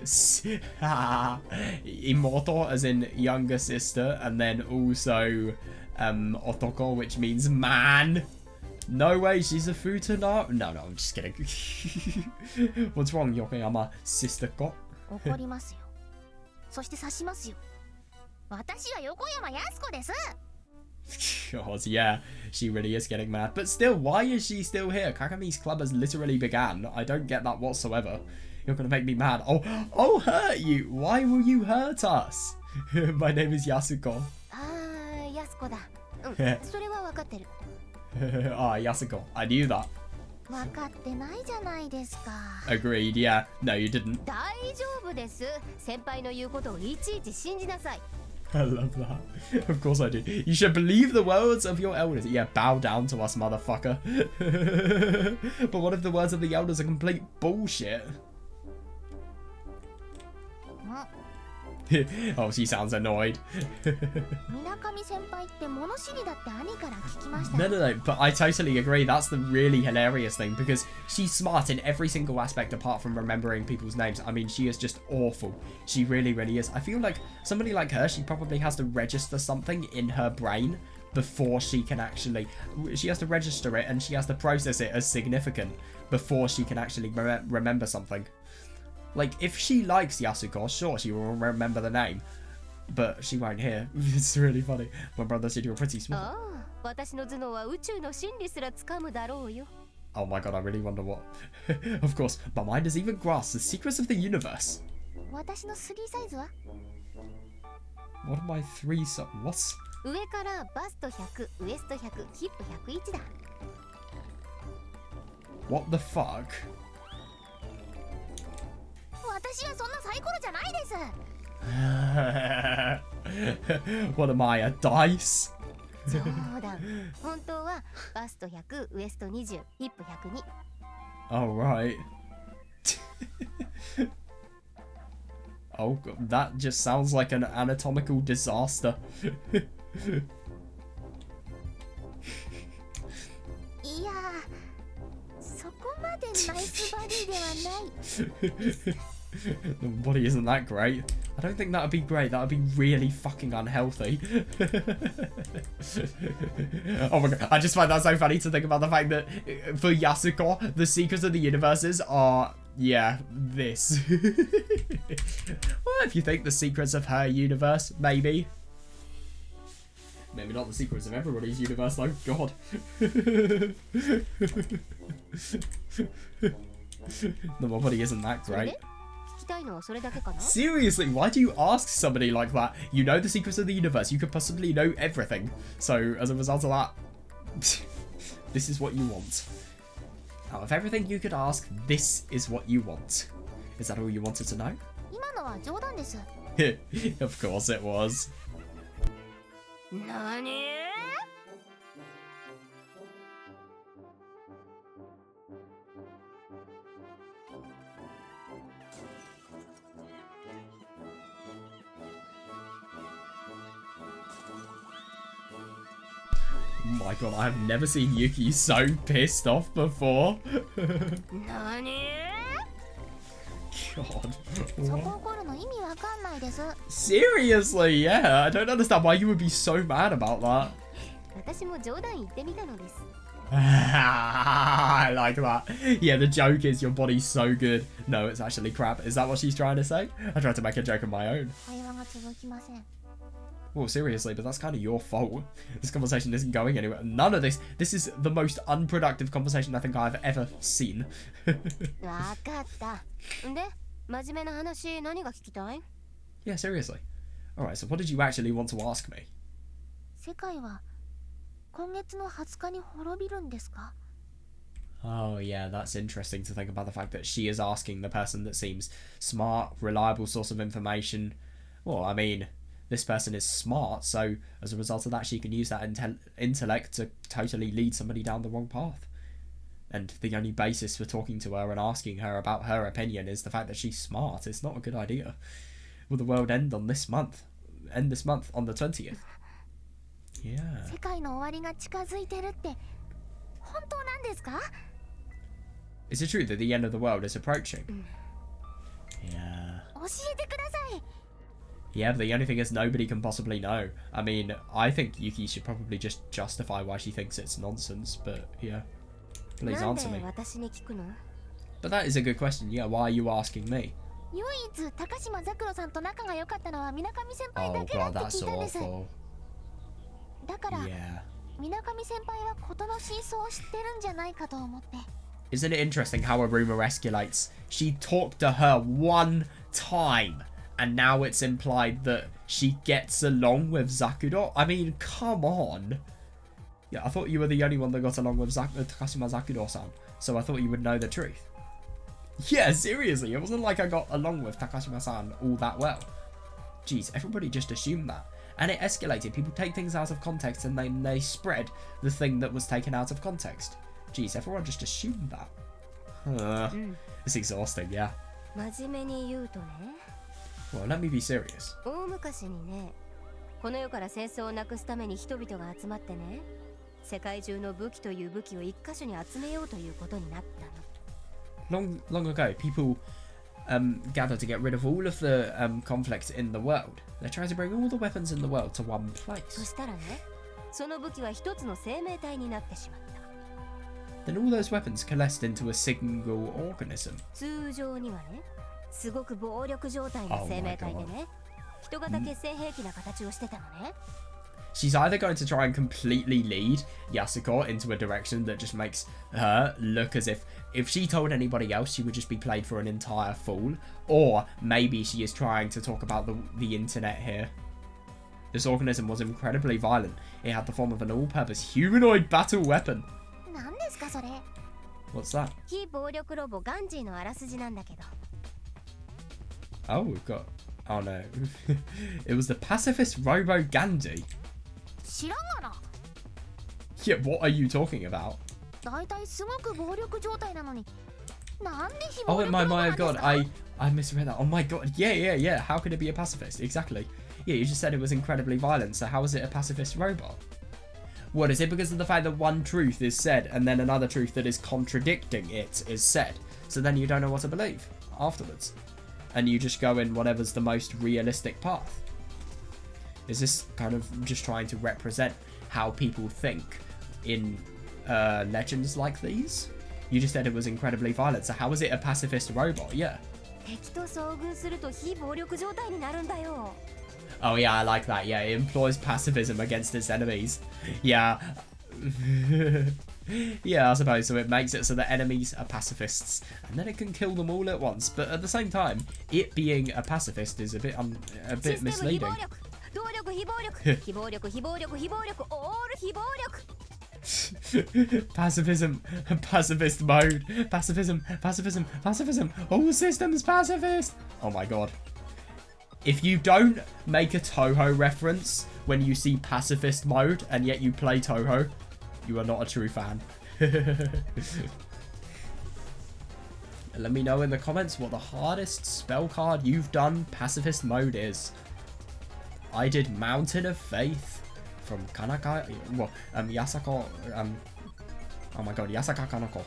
imoto as in younger sister, and then also otoko, which means man. No way, she's a futana. No, I'm just kidding. What's wrong, Yokoyama? Sister ko? God, yeah, she really is getting mad. But still, why is she still here? Kagami's club has literally began. I don't get that whatsoever. You're gonna make me mad. Oh, hurt you. Why will you hurt us? My name is Yasuko. Yasuko. I knew that. Agreed, yeah. No, you didn't. I love that. Of course I do. You should believe the words of your elders. Yeah, bow down to us, motherfucker. But what if the words of the elders are complete bullshit? Oh, she sounds annoyed. No, but I totally agree. That's the really hilarious thing, because she's smart in every single aspect apart from remembering people's names. I mean, she is just awful. She really, really is. I feel like somebody like her, she probably has to register something in her brain before she can actually... She has to register it and she has to process it as significant before she can actually remember something. Like, if she likes Yasuko, sure, she will remember the name. But she won't hear. It's really funny. My brother said you're pretty smart. Oh my god, I really wonder what... Of course, my mind has even grasped the secrets of the universe. What are my three... What? What the fuck? What am I, a dice? Oh, right. Oh, that just sounds like an anatomical disaster. The body isn't that great. I don't think that would be great. That would be really fucking unhealthy. Oh my god. I just find that so funny to think about the fact that for Yasuko, the secrets of the universes are, yeah, this. Well, if you think the secrets of her universe, maybe. Maybe not the secrets of everybody's universe, though. God. No, my body isn't that great. Seriously, why do you ask somebody like that? You know the secrets of the universe. You could possibly know everything. So, as a result of that, this is what you want. Out of everything you could ask, this is what you want. Is that all you wanted to know? Of course it was. Oh my god, I have never seen Yuki so pissed off before. God. Seriously, yeah. I don't understand why you would be so mad about that. I like that. Yeah, the joke is your body's so good. No, it's actually crap. Is that what she's trying to say? I tried to make a joke of my own. Well, seriously, but that's kind of your fault. This conversation isn't going anywhere. None of this. This is the most unproductive conversation I think I've ever seen. Yeah, seriously. Alright, so what did you actually want to ask me? Oh yeah, that's interesting to think about the fact that she is asking the person that seems smart, reliable source of information. Well, I mean, this person is smart, so as a result of that, she can use that intellect to totally lead somebody down the wrong path. And the only basis for talking to her and asking her about her opinion is the fact that she's smart. It's not a good idea. Will the world end on this month? End this month on the 20th? Yeah. Is it true that the end of the world is approaching? Yeah. Yeah, but the only thing is nobody can possibly know. I mean, I think Yuki should probably just justify why she thinks it's nonsense, but yeah. Please answer me. But that is a good question. Yeah, why are you asking me? Oh god, that's awful. Yeah. Isn't it interesting how a rumor escalates? She talked to her one time, and now it's implied that she gets along with Zakuro? I mean, come on. Yeah, I thought you were the only one that got along with Takashima Zakuro-san, so I thought you would know the truth. Yeah, seriously, it wasn't like I got along with Takashima-san all that well. Jeez, everybody just assumed that. And it escalated. People take things out of context and then they spread the thing that was taken out of context. Jeez, everyone just assumed that. It's exhausting, yeah. Well, let me be serious. 大昔にね、この世から戦争をなくすために人々が集まってね、世界中の武器という武器を一箇所に集めようということになったの。Long ago, people gathered to get rid of all of the conflicts in the world. They're trying to bring all the weapons in the world to one place. そしたらね、その武器は一つの生命体になってしまった。Then all those weapons coalesced into a single organism. 通常にはね、すごく暴力状態の生命体でね、人型決戦兵器な形をしてたのね。She's either going to try and completely lead Yasuko into a direction that just makes her look as if she told anybody else, she would just be played for an entire fool, or maybe she is trying to talk about the internet here. This organism was incredibly violent. It had the form of an all-purpose humanoid battle weapon. 何ですかそれ? What's that? 非暴力ロボガンジーのあらすじなんだけど。Oh, we've got... Oh no. It was the pacifist Robo Gandhi. 知らんがな。 Yeah, what are you talking about? だいたいすごく暴力状態なのに。なんで非 Oh 暴力ロボなんですか? my god, I misread that. Oh my god, yeah. How could it be a pacifist? Exactly. Yeah, you just said it was incredibly violent, so how is it a pacifist robot? What is it? Because of the fact that one truth is said and then another truth that is contradicting it is said. So then you don't know what to believe afterwards. And you just go in whatever's the most realistic path. Is this kind of just trying to represent how people think in legends like these? You just said it was incredibly violent, so how is it a pacifist robot? Yeah. 敵と遭遇すると非暴力状態になるんだよ。 Oh yeah, I like that. Yeah, it employs pacifism against its enemies. Yeah. Yeah, I suppose. So it makes it so that enemies are pacifists, and then it can kill them all at once. But at the same time, it being a pacifist is a bit misleading. Pacifism, pacifist mode, pacifism. All systems pacifist. Oh my god. If you don't make a Toho reference when you see pacifist mode and yet you play Toho, you are not a true fan. Let me know in the comments what the hardest spell card you've done pacifist mode is. I did Mountain of Faith from Kanaka, Yasako, oh my god, Yasaka Kanako.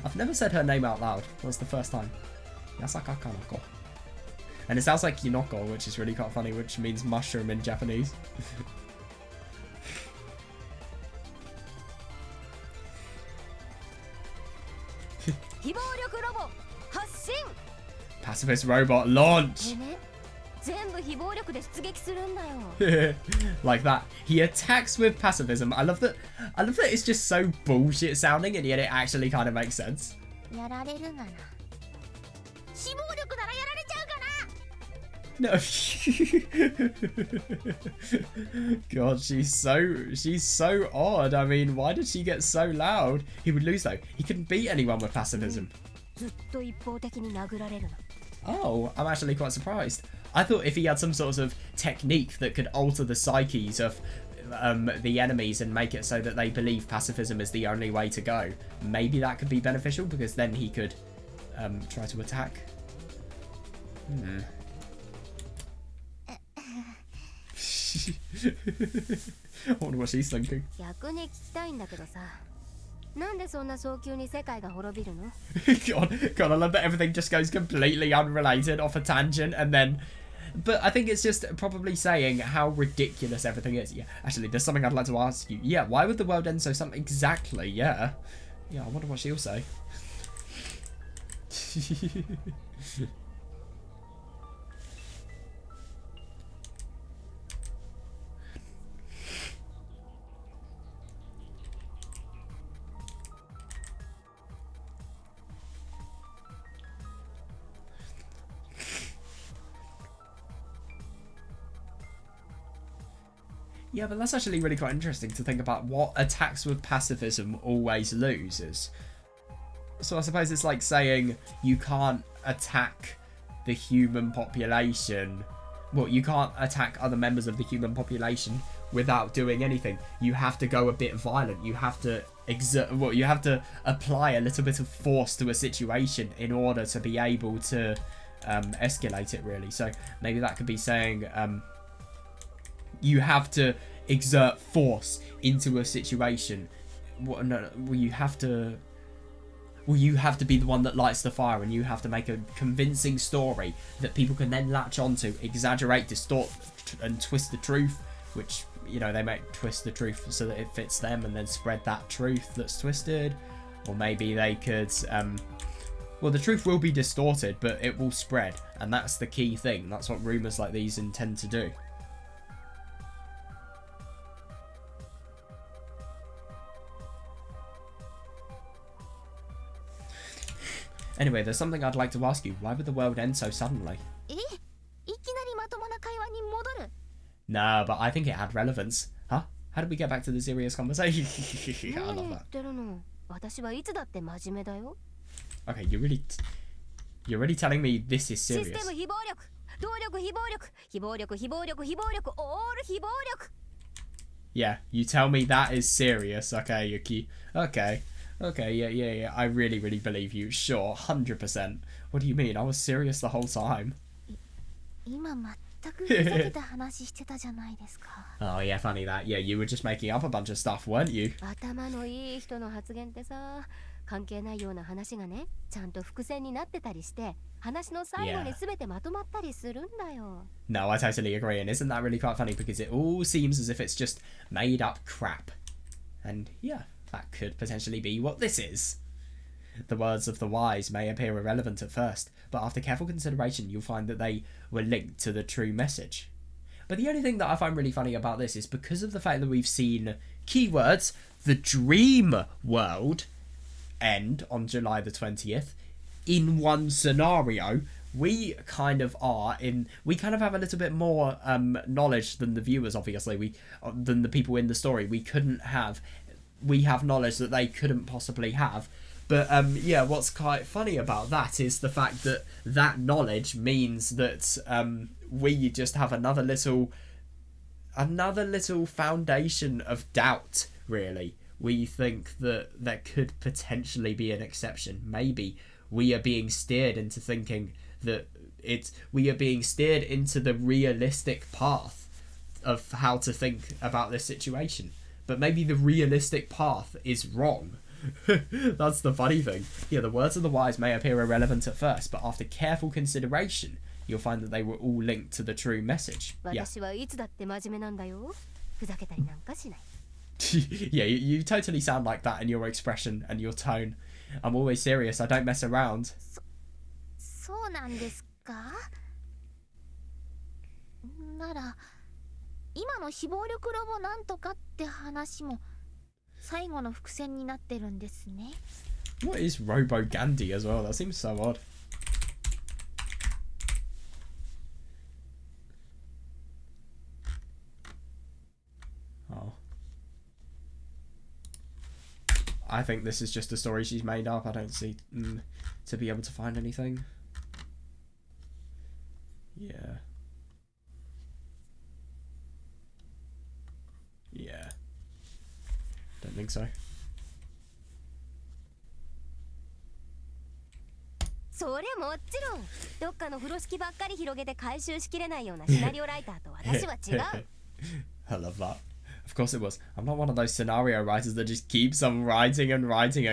I've never said her name out loud. That's the first time. Yasaka Kanako. And it sounds like Kinoko, which is really quite funny, which means mushroom in Japanese. Pacifist robot launch! Like that. He attacks with pacifism. I love that it's just so bullshit sounding and yet it actually kind of makes sense. No. God, she's so odd. I mean, why did she get so loud? He would lose though. He couldn't beat anyone with pacifism. Oh, I'm actually quite surprised. I thought if he had some sort of technique that could alter the psyches of the enemies and make it so that they believe pacifism is the only way to go, maybe that could be beneficial because then he could try to attack. I wonder what she's thinking. God, I love that everything just goes completely unrelated off a tangent and then... But I think it's just probably saying how ridiculous everything is. Yeah, actually, there's something I'd like to ask you. Yeah, why would the world end so something... Exactly, yeah. Yeah, I wonder what she'll say. Yeah, but that's actually really quite interesting to think about what attacks with pacifism always loses. So I suppose it's like saying you can't attack the human population. Well, you can't attack other members of the human population without doing anything. You have to go a bit violent. You have to you have to apply a little bit of force to a situation in order to be able to escalate it, really. So maybe that could be saying you have to exert force into a situation. Well, you have to be the one that lights the fire, and you have to make a convincing story that people can then latch onto, exaggerate, distort, and twist the truth, which, you know, they might twist the truth so that it fits them and then spread that truth that's twisted. Or maybe they could, well, the truth will be distorted, but it will spread, and that's the key thing. That's what rumours like these intend to do. Anyway, there's something I'd like to ask you. Why would the world end so suddenly? No, but I think it had relevance. Huh? How did we get back to the serious conversation? I love that. Okay, you're really telling me this is serious. Yeah, you tell me that is serious. Okay, Yuki. Okay, yeah. I really believe you. Sure, 100%. What do you mean? I was serious the whole time. Oh yeah, funny that. Yeah, you were just making up a bunch of stuff, weren't you? No, I totally agree, and isn't that really quite funny, because it all seems as if it's just made up crap. And yeah, that could potentially be what this is. The words of the wise may appear irrelevant at first, but after careful consideration you'll find that they were linked to the true message. But the only thing that I find really funny about this is because of the fact that we've seen keywords, the dream world, end on July the 20th, in one scenario, we kind of have a little bit more knowledge than the viewers, obviously, than the people in the story. We have knowledge that they couldn't possibly have. But yeah, what's quite funny about that is the fact that that knowledge means that we just have another little foundation of doubt, really. We think that there could potentially be an exception. Maybe we are being steered into thinking that we are being steered into the realistic path of how to think about this situation. But maybe the realistic path is wrong. That's the funny thing. Yeah, the words of the wise may appear irrelevant at first, but after careful consideration, you'll find that they were all linked to the true message. Yeah. Yeah, you totally sound like that in your expression and your tone. I'm always serious. I don't mess around. What is Robo Gandhi as well? That seems so odd. Oh. I think this is just a story she's made up. I don't see to be able to find anything. Yeah. Yeah. Don't think so. I love that. Of course it was. I'm not one of those scenario writers that just keeps on writing and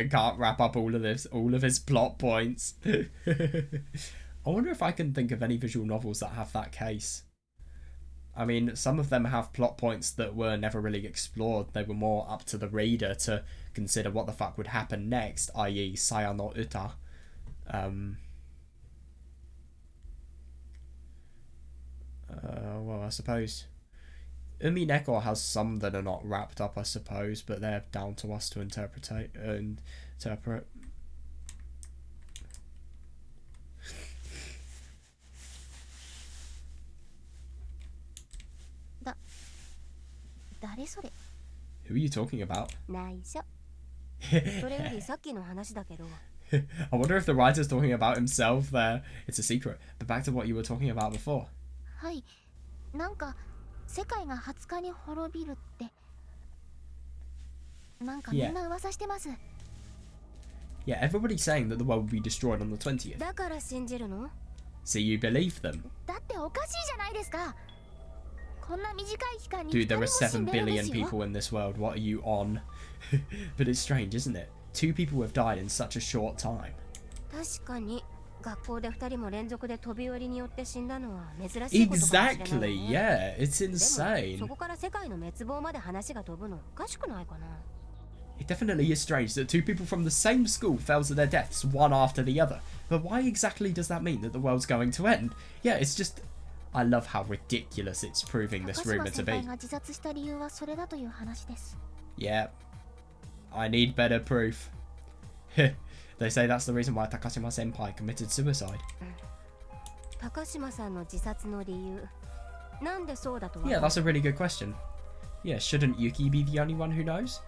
can't wrap up all of his plot points. I wonder if I can think of any visual novels that have that case. I mean, some of them have plot points that were never really explored. They were more up to the reader to consider what the fuck would happen next, i.e. Saya no Uta. Well, I suppose Umi Neko has some that are not wrapped up, I suppose, but they're down to us to interpret. Who are you talking about? I wonder if the writer's talking about himself there. It's a secret. But back to what you were talking about before. Yeah, everybody's saying that the world will be destroyed on the 20th. So you believe them? だっておかしいじゃないですか。こんな短い期間に Dude, there are 7 billion people in this world. What are you on? But it's strange, isn't it? 2 people have died in such a short time. 確かに学校で2人も連続で飛び降りによって死んだのは珍しいことかもしれない、ね。Exactly, yeah, it's insane. でもそこから世界の滅亡まで話が飛ぶのおかしくないかな。It definitely is strange that 2 people from the same school fell to their deaths one after the other. But why exactly does that mean that the world's going to end? Yeah, it's just... I love how ridiculous it's proving this rumor to be. Yeah. I need better proof. They say that's the reason why Takashima Senpai committed suicide. Yeah, that's a really good question. Yeah, shouldn't Yuki be the only one who knows?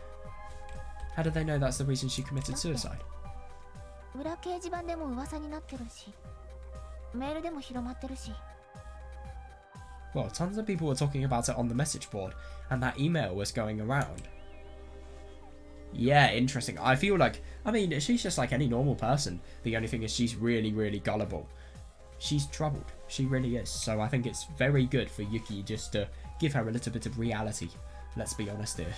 How do they know that's the reason she committed suicide? Well, tons of people were talking about it on the message board, and that email was going around. Yeah, interesting. I feel like, I mean, she's just like any normal person. The only thing is she's really, really gullible. She's troubled. She really is. So I think it's very good for Yuki just to give her a little bit of reality. Let's be honest here.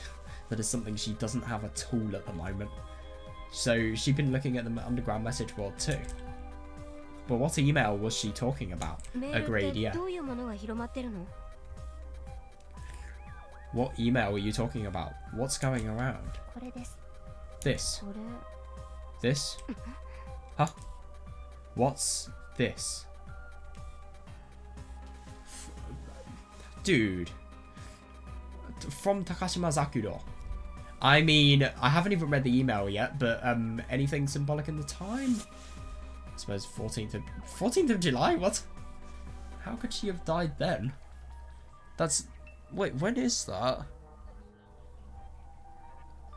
That is something she doesn't have at all at the moment. So she'd been looking at the underground message board too. But what email was she talking about? Agreed, yeah. What email are you talking about? What's going around? This. This? Huh? What's this? Dude. From Takashima Zakuro. I mean, I haven't even read the email yet, but anything symbolic in the time? I suppose 14th of July? What? How could she have died then? That's... Wait, when is that?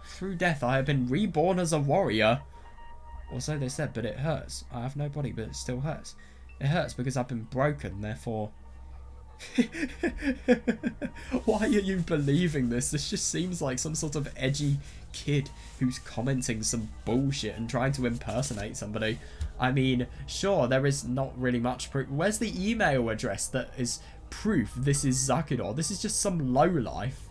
Through death, I have been reborn as a warrior. Or so they said, but it hurts. I have no body, but it still hurts. It hurts because I've been broken, therefore... Why are you believing this? This just seems like some sort of edgy kid who's commenting some bullshit and trying to impersonate somebody. I mean, sure, there is not really much proof. Where's the email address that is proof this is Zakuro? This is just some lowlife.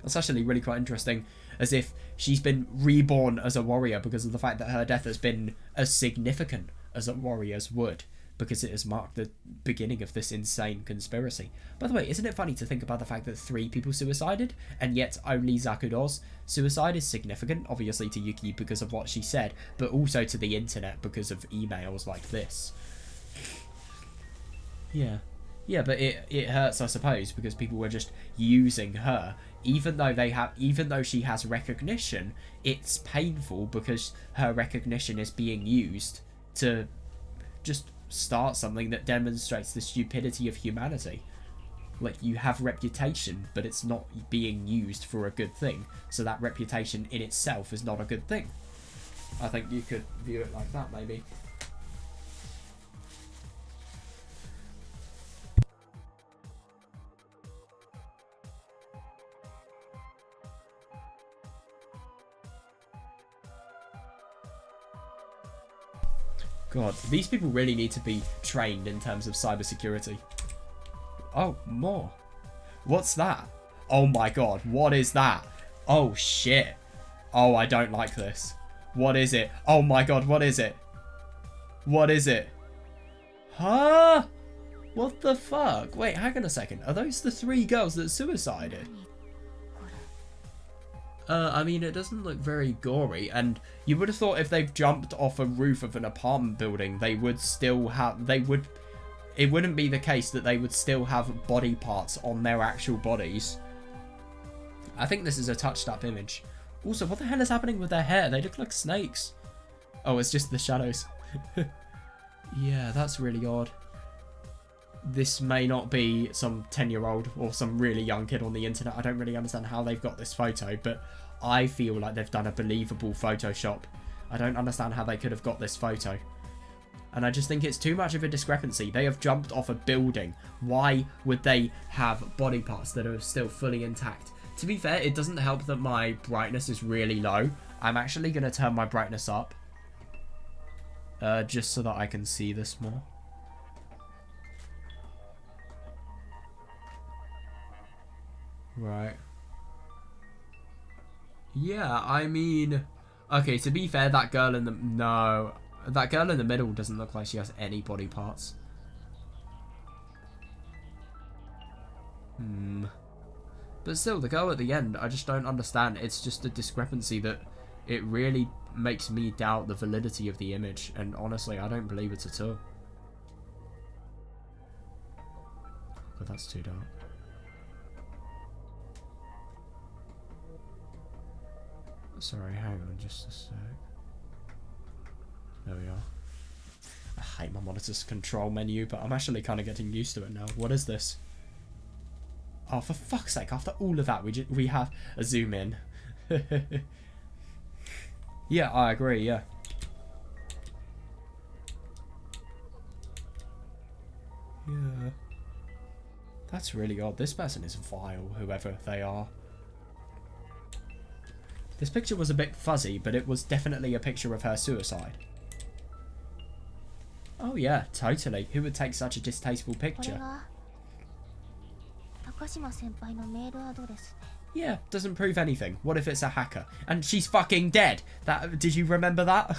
That's actually really quite interesting. As if she's been reborn as a warrior because of the fact that her death has been as significant as a warrior's would, because it has marked the beginning of this insane conspiracy. By the way, isn't it funny to think about the fact that 3 people suicided, and yet only Zakuro's suicide is significant, obviously to Yuki because of what she said, but also to the internet because of emails like this. Yeah. Yeah, but it hurts, I suppose, because people were just using her. Even though she has recognition, it's painful because her recognition is being used to just start something that demonstrates the stupidity of humanity. Like, you have reputation, but it's not being used for a good thing. So that reputation in itself is not a good thing. I think you could view it like that, maybe. God, these people really need to be trained in terms of cybersecurity. Oh, more. What's that? Oh my god, what is that? Oh shit. Oh, I don't like this. What is it? Oh my god, what is it? What is it? Huh? What the fuck? Wait, hang on a second. Are those the 3 girls that suicided? I mean, it doesn't look very gory, and you would have thought if they've jumped off a roof of an apartment building, they would still have, it wouldn't be the case that they would still have body parts on their actual bodies. I think this is a touched up image. Also, what the hell is happening with their hair? They look like snakes. Oh, it's just the shadows. Yeah, that's really odd. This may not be some 10-year-old or some really young kid on the internet. I don't really understand how they've got this photo, but I feel like they've done a believable Photoshop. I don't understand how they could have got this photo. And I just think it's too much of a discrepancy. They have jumped off a building. Why would they have body parts that are still fully intact To be fair, it doesn't help that my brightness is really low. I'm actually going to turn my brightness up. Just so that I can see this more. Right. Yeah, I mean... Okay, to be fair, that girl in the... No. That girl in the middle doesn't look like she has any body parts. But still, the girl at the end, I just don't understand. It's just a discrepancy that it really makes me doubt the validity of the image. And honestly, I don't believe it at all. But that's too dark. Sorry, hang on just a sec. There we are. I hate my monitor's control menu, but I'm actually kind of getting used to it now. What is this? Oh, for fuck's sake, after all of that, we have a zoom in. Yeah, I agree, yeah. Yeah. That's really odd. This person is vile, whoever they are. This picture was a bit fuzzy, but it was definitely a picture of her suicide. Oh yeah, totally. Who would take such a distasteful picture? Yeah, doesn't prove anything. What if it's a hacker? And she's fucking dead! Did you remember that?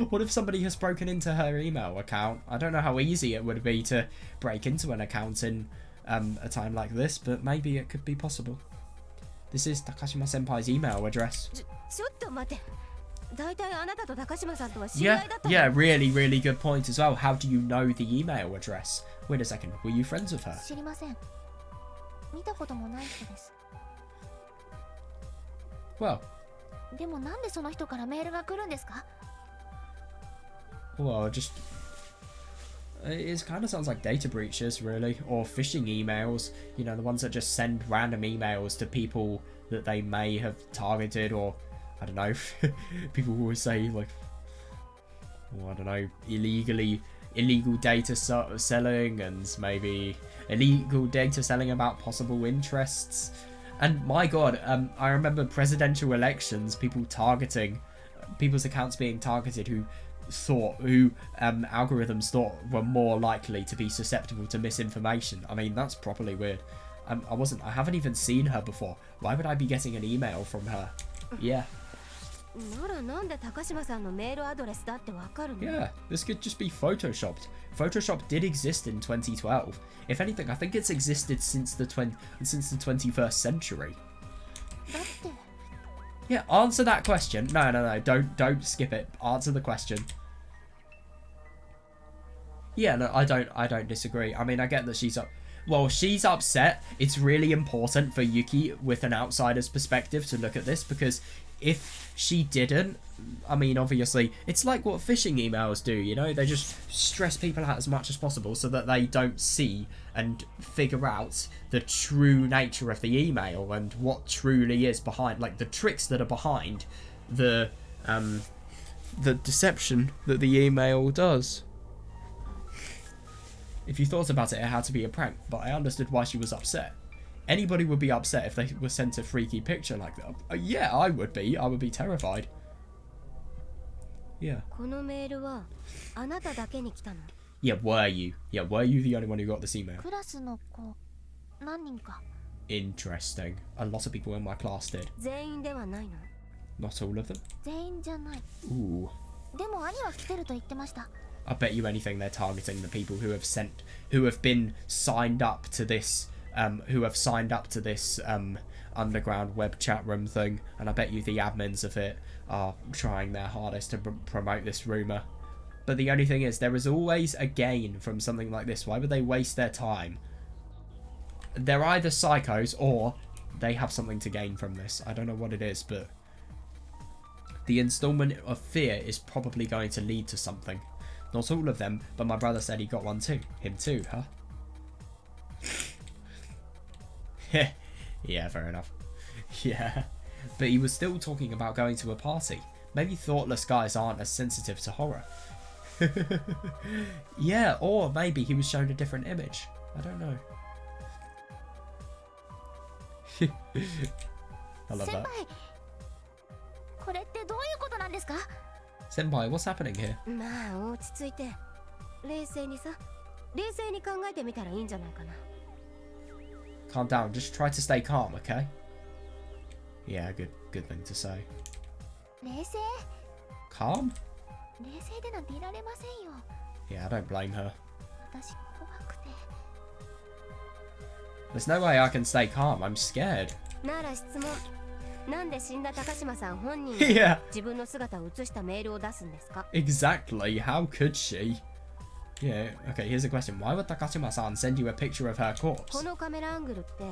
What if somebody has broken into her email account? I don't know how easy it would be to break into an account in a time like this, but maybe it could be possible. This is Takashima-senpai's email address. Yeah, really, really good point as well. How do you know the email address? Wait a second, were you friends with her? Well. Well, just... It kind of sounds like data breaches, really. Or phishing emails. You know, the ones that just send random emails to people that they may have targeted, or... I don't know. People always say, like... Well, I don't know. Illegal data selling, and maybe illegal data selling about possible interests. And my god, I remember presidential elections, people's accounts being targeted who algorithms thought were more likely to be susceptible to misinformation. I mean, that's properly weird. I haven't even seen her before. Why would I be getting an email from her? Yeah. Yeah, this could just be photoshopped. Photoshop did exist in 2012. If anything, I think it's existed since the 21st century. Yeah, answer that question. No, don't skip it. Answer the question. Yeah, no, I don't disagree. I mean, I get that she's upset. It's really important for Yuki, with an outsider's perspective, to look at this, because if she didn't, I mean, obviously, it's like what phishing emails do, you know? They just stress people out as much as possible so that they don't see and figure out the true nature of the email and what truly is behind, like, the tricks that are behind the deception that the email does. If you thought about it, it had to be a prank, but I understood why she was upset. Anybody would be upset if they were sent a freaky picture like that. Yeah, I would be. I would be terrified. Yeah. Yeah, were you? Yeah, were you the only one who got this email? Interesting. A lot of people in my class did. Not all of them? Ooh. I bet you anything they're targeting the people who have been signed up to this underground web chat room thing, and I bet you the admins of it are trying their hardest to promote this rumour. But the only thing is, there is always a gain from something like this. Why would they waste their time? They're either psychos or they have something to gain from this. I don't know what it is, but the installment of fear is probably going to lead to something. Not all of them, but my brother said he got one too. Him too, huh? Yeah, fair enough. Yeah. But he was still talking about going to a party. Maybe thoughtless guys aren't as sensitive to horror. Yeah, or maybe he was shown a different image. I don't know. I love that. これってどういうことなんですか? Senpai, what's happening here? まあ落ち着いて冷静に考えてみたらいいんじゃないかな. Calm down, just try to stay calm, okay? Yeah, good thing to say. 冷静? Calm? 冷静でなんていられませんよ. Yeah, I don't blame her. 私怖くて. There's no way I can stay calm, I'm scared. なら質問. なんで死んだ高島さん本人が自分の姿を映したメールを出すんですか? Exactly, how could she? Yeah, okay, here's a question. Why would Takashima-san send you a picture of her corpse? このカメラアングルって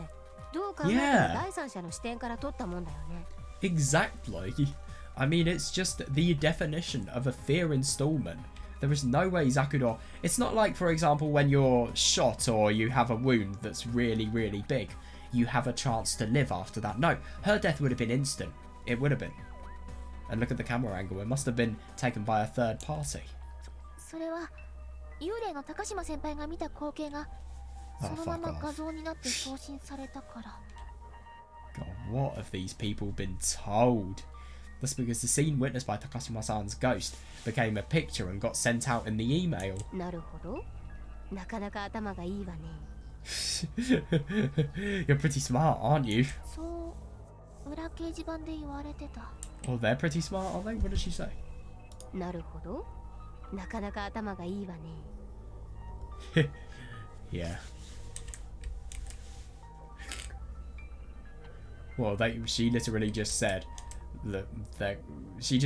どう考えても第三者の視点から撮ったもんだよね. Exactly. I mean, it's just the definition of a fear installment. There is no way Zakudo... It's not like, for example, when you're shot or you have a wound that's really, really big. You have a chance to live after that. No, her death would have been instant. It would have been. And look at the camera angle. It must have been taken by a third party. それは幽霊の高島先輩が見た光景がそのまま画像になって送信されたから. God, what have these people been told? That's because the scene witnessed by Takashima-san's ghost became a picture and got sent out in the email. なるほど。なかなか頭がいいわね。You're pretty smart, aren't you? そう裏掲示板で言われてた. Oh, they're pretty smart, aren't they? What did she say? なるほど。なかなか頭がいいわね。Yeah. Well, she literally just said that she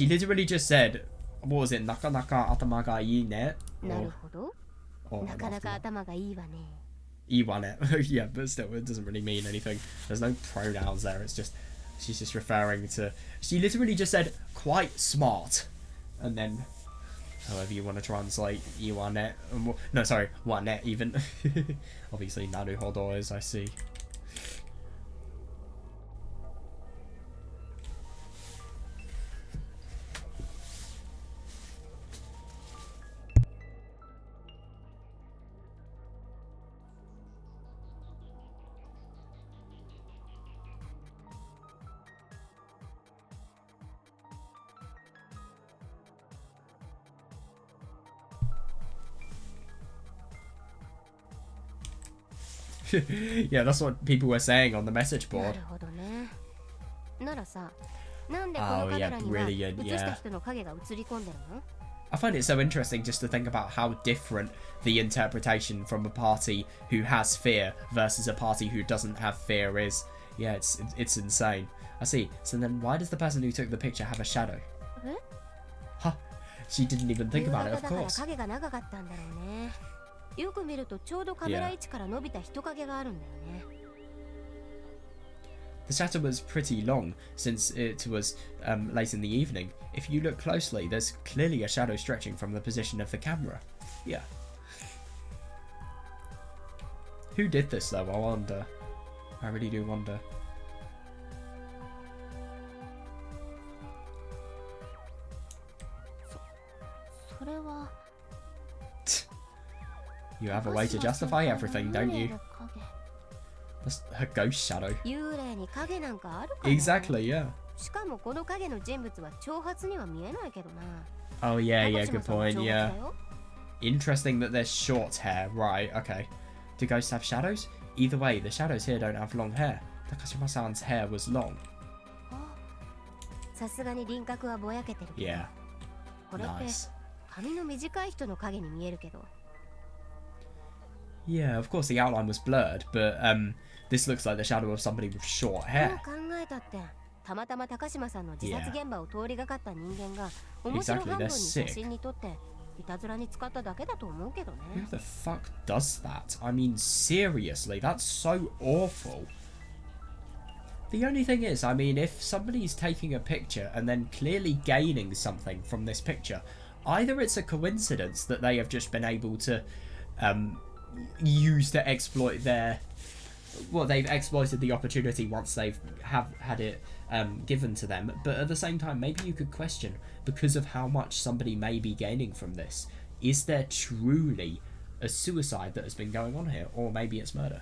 literally just said, what was it? Naka naka atama ga ii ne? なるほど。なかなか頭がいいわね. Iwane. Yeah, but still, it doesn't really mean anything. There's no pronouns there. It's just, she's just referring to, she literally just said, quite smart. And then, however you want to translate, Iwane. No, sorry, Wane even. Obviously, Naruhodo is, I see. Yeah, that's what people were saying on the message board. なるほどね。ならさ、なんでこのカメラには映した人の影が映り込んでるの? I find it so interesting just to think about how different the interpretation from a party who has fear versus a party who doesn't have fear is. Yeah, it's insane. I see. So then why does the person who took the picture have a shadow? Huh. She didn't even think about it, of course. 影が長かったんだろうね。よく見るとちょうどカメラ位置から伸びた人影があるんだよね。The shadow was pretty long since it was late in the evening. If you look closely, there's clearly a shadow stretching from the position of the camera. Yeah. Who did this though? I wonder. I really do wonder. You have a way to justify everything, don't you? That's her ghost shadow. Exactly, yeah. Oh yeah, good point, yeah. Interesting that there's short hair, right, okay. Do ghosts have shadows? Either way, the shadows here don't have long hair. Takashima-san's hair was long. Yeah. Nice. Yeah, of course the outline was blurred, but this looks like the shadow of somebody with short hair. Exactly, they're sick. Who the fuck does that? I mean, seriously, that's so awful. The only thing is, I mean, if somebody's taking a picture and then clearly gaining something from this picture, either it's a coincidence that they have just been able to use to exploit their... Well, they've exploited the opportunity once they've had it given to them, but at the same time, maybe you could question, because of how much somebody may be gaining from this, is there truly a suicide that has been going on here, or maybe it's murder?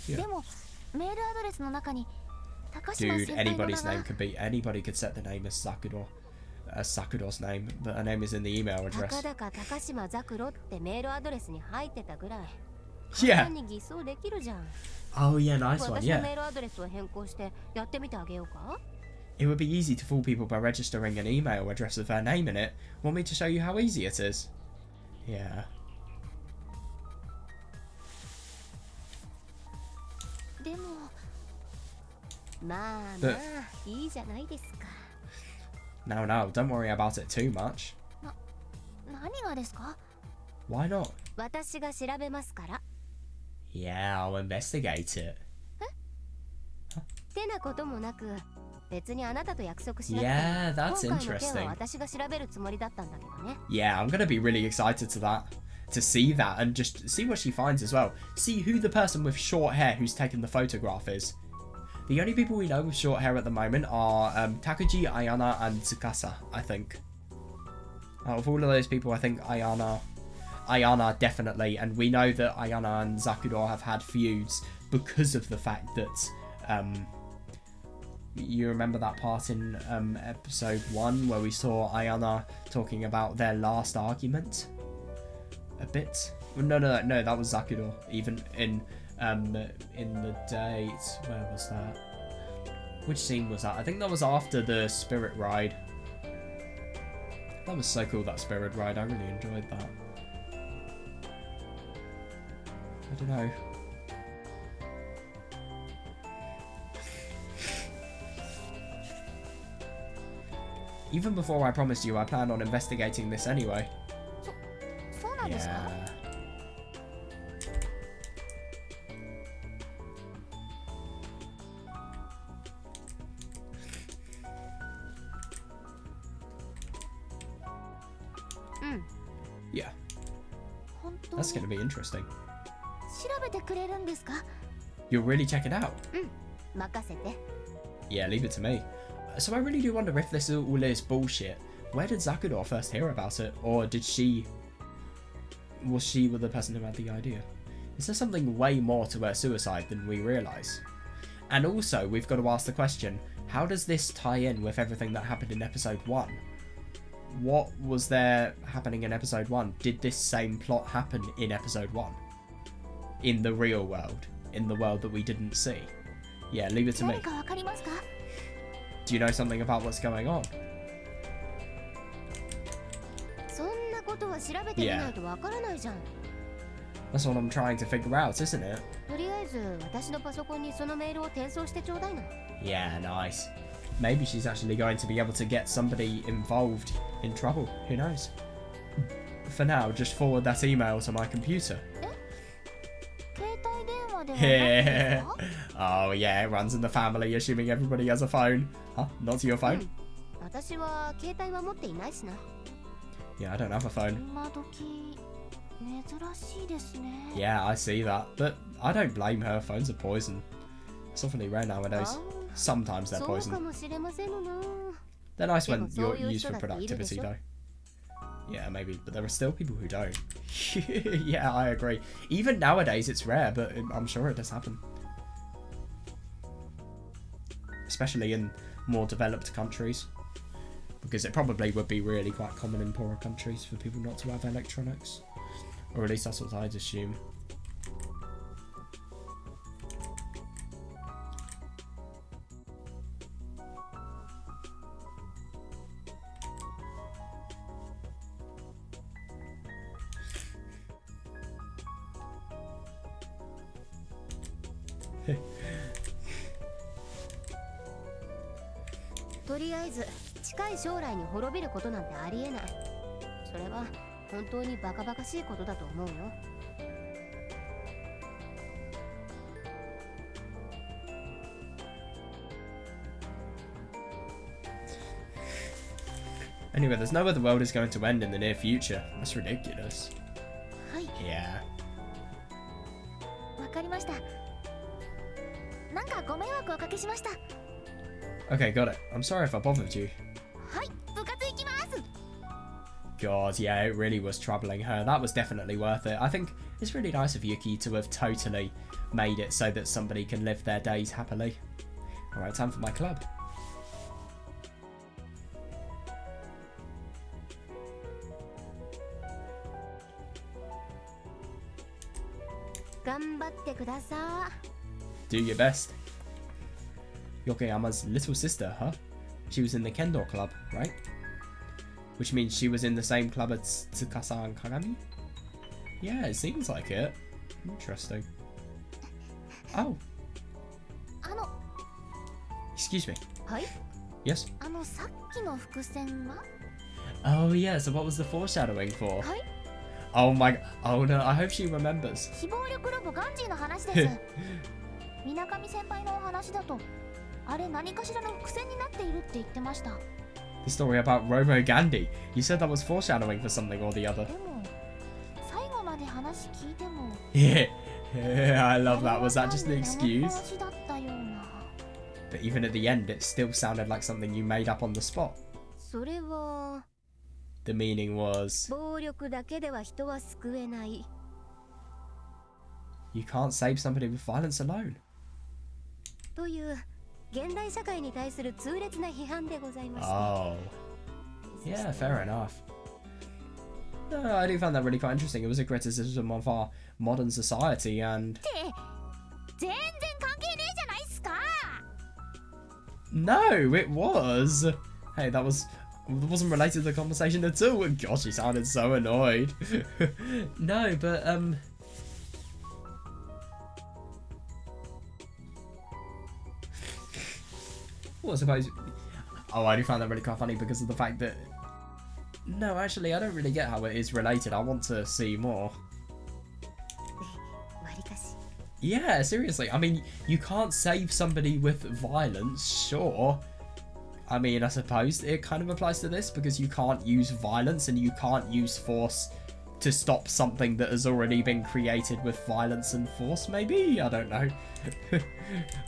Yeah. Dude, anybody's name could be. Anybody could set the name as Sakura. As Sakura's name, but her name is in the email address. Yeah. Oh yeah, nice one, yeah. It would be easy to fool people by registering an email address with her name in it. Want me to show you how easy it is? Yeah. But no, don't worry about it too much. Why not? Yeah, I'll investigate it. Yeah, that's interesting. Yeah, I'm gonna be really excited to see that and just see what she finds as well. See who the person with short hair who's taken the photograph is. The only people we know with short hair at the moment are Takuji, Ayana, and Tsukasa, I think. Out of all of those people, I think Ayana definitely, and we know that Ayana and Zakuro have had feuds because of the fact that you remember that part in episode 1 where we saw Ayana talking about their last argument a bit. No, that was Zakuro. Even in the date, where was that? Which scene was that? I think that was after the spirit ride. That was so cool, that spirit ride. I really enjoyed that. I don't know. Even before I promised you, I planned on investigating this anyway. Yeah. Yeah. That's going to be interesting. You'll really check it out? Yeah, leave it to me. So I really do wonder if this all is bullshit. Where did Zakuro first hear about it? Or was she the person who had the idea? Is there something way more to her suicide than we realise? And also, we've got to ask the question, how does this tie in with everything that happened in episode 1? What was there happening in episode 1? Did this same plot happen in episode 1? In the real world? In the world that we didn't see? Yeah, leave it to me. Do you know something about what's going on? Yeah. That's what I'm trying to figure out, isn't it? Yeah, nice. Maybe she's actually going to be able to get somebody involved in trouble. Who knows? For now, just forward that email to my computer. Yeah. Oh yeah, it runs in the family, assuming everybody has a phone. Huh? Not to your phone? Yeah, I don't have a phone. Yeah, I see that. But I don't blame her. Phones are poison. It's awfully rare nowadays. Sometimes they're poison. They're nice when you're used for productivity though. Yeah, maybe, but there are still people who don't. Yeah, I agree. Even nowadays it's rare, but I'm sure it does happen. Especially in more developed countries. Because it probably would be really quite common in poorer countries for people not to have electronics. Or at least that's what I'd assume. Anyway, there's no way the world is going to end in the near future. That's ridiculous. Yeah. Okay, got it. I'm sorry if I bothered you. God, yeah, it really was troubling her. That was definitely worth it. I think it's really nice of Yuki to have totally made it so that somebody can live their days happily. Alright, time for my club. Do your best. Yokoyama's little sister, huh? She was in the Kendo club, right? Which means she was in the same club as Tsukasa and Kagami? Yeah, it seems like it. Interesting. Oh. Excuse me. Yes? Oh yeah, so what was the foreshadowing for? Oh my, oh no, I hope she remembers. The story about Robo Gandhi. You said that was foreshadowing for something or the other. Yeah, I love that. Was that just an excuse? But even at the end, it still sounded like something you made up on the spot. The meaning was... You can't save somebody with violence alone. Oh. Yeah, fair enough. No, I do find that really quite interesting. It was a criticism of our modern society and... No, it was! Hey, that wasn't related to the conversation at all. Gosh, he sounded so annoyed. No, but, well, I suppose... Oh, I do find that really quite funny because of the fact that... No, actually, I don't really get how it is related. I want to see more. Yeah, seriously. I mean, you can't save somebody with violence, sure. I mean, I suppose it kind of applies to this because you can't use violence and you can't use force to stop something that has already been created with violence and force, maybe? I don't know.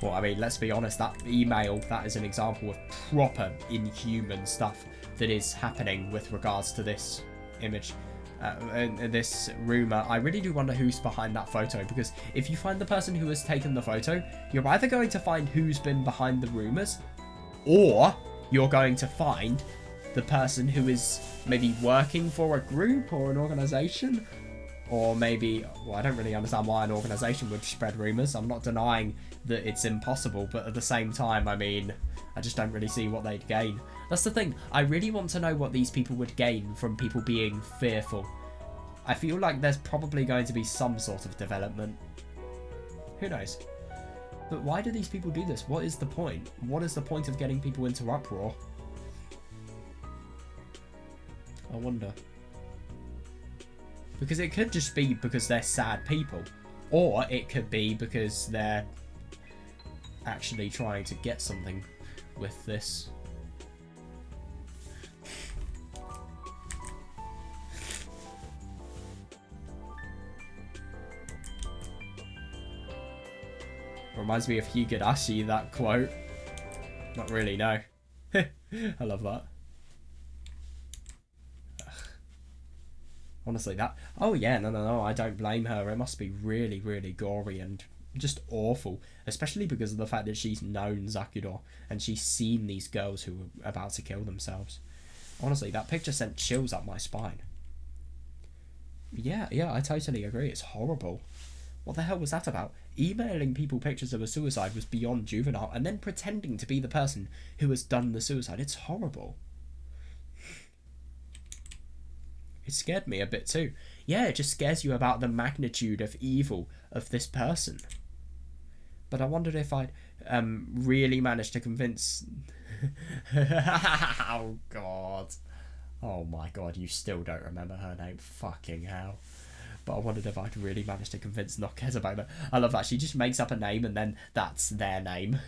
Well, I mean, let's be honest, that email, that is an example of proper inhuman stuff that is happening with regards to this image. This rumour. I really do wonder who's behind that photo, because if you find the person who has taken the photo, you're either going to find who's been behind the rumours, or you're going to find the person who is maybe working for a group or an organisation, or maybe, well, I don't really understand why an organisation would spread rumours. I'm not denying that it's impossible, but at the same time, I mean, I just don't really see what they'd gain. That's the thing. I really want to know what these people would gain from people being fearful. I feel like there's probably going to be some sort of development. Who knows? But why do these people do this? What is the point? What is the point of getting people into uproar? I wonder. Because it could just be because they're sad people. Or it could be because they're actually trying to get something with this. Reminds me of Higurashi, that quote. Not really, no. I love that. Ugh. Honestly, that... Oh yeah, no, I don't blame her. It must be really, really gory and just awful. Especially because of the fact that she's known Zakuro and she's seen these girls who were about to kill themselves. Honestly, that picture sent chills up my spine. Yeah, I totally agree. It's horrible. What the hell was that about? Emailing people pictures of a suicide was beyond juvenile, and then pretending to be the person who has done the suicide. It's horrible. It scared me a bit too. Yeah, it just scares you about the magnitude of evil of this person. But I wondered if I'd really managed to convince... Oh, God. Oh, my God, you still don't remember her name. Fucking hell. But I wondered if I'd really managed to convince Knockhead about it. I love that. She just makes up a name and then that's their name.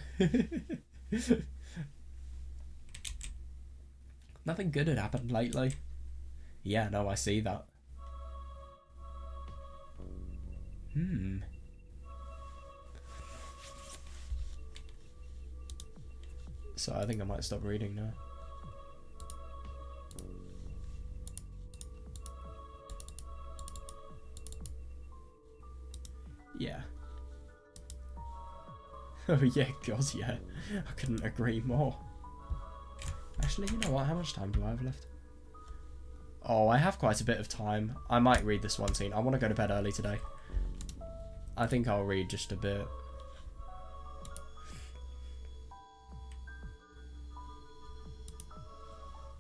Nothing good had happened lately. Yeah, no, I see that. So I think I might stop reading now. Yeah. Oh yeah, God, yeah. I couldn't agree more. Actually, you know what? How much time do I have left? Oh, I have quite a bit of time. I might read this one scene. I want to go to bed early today. I think I'll read just a bit.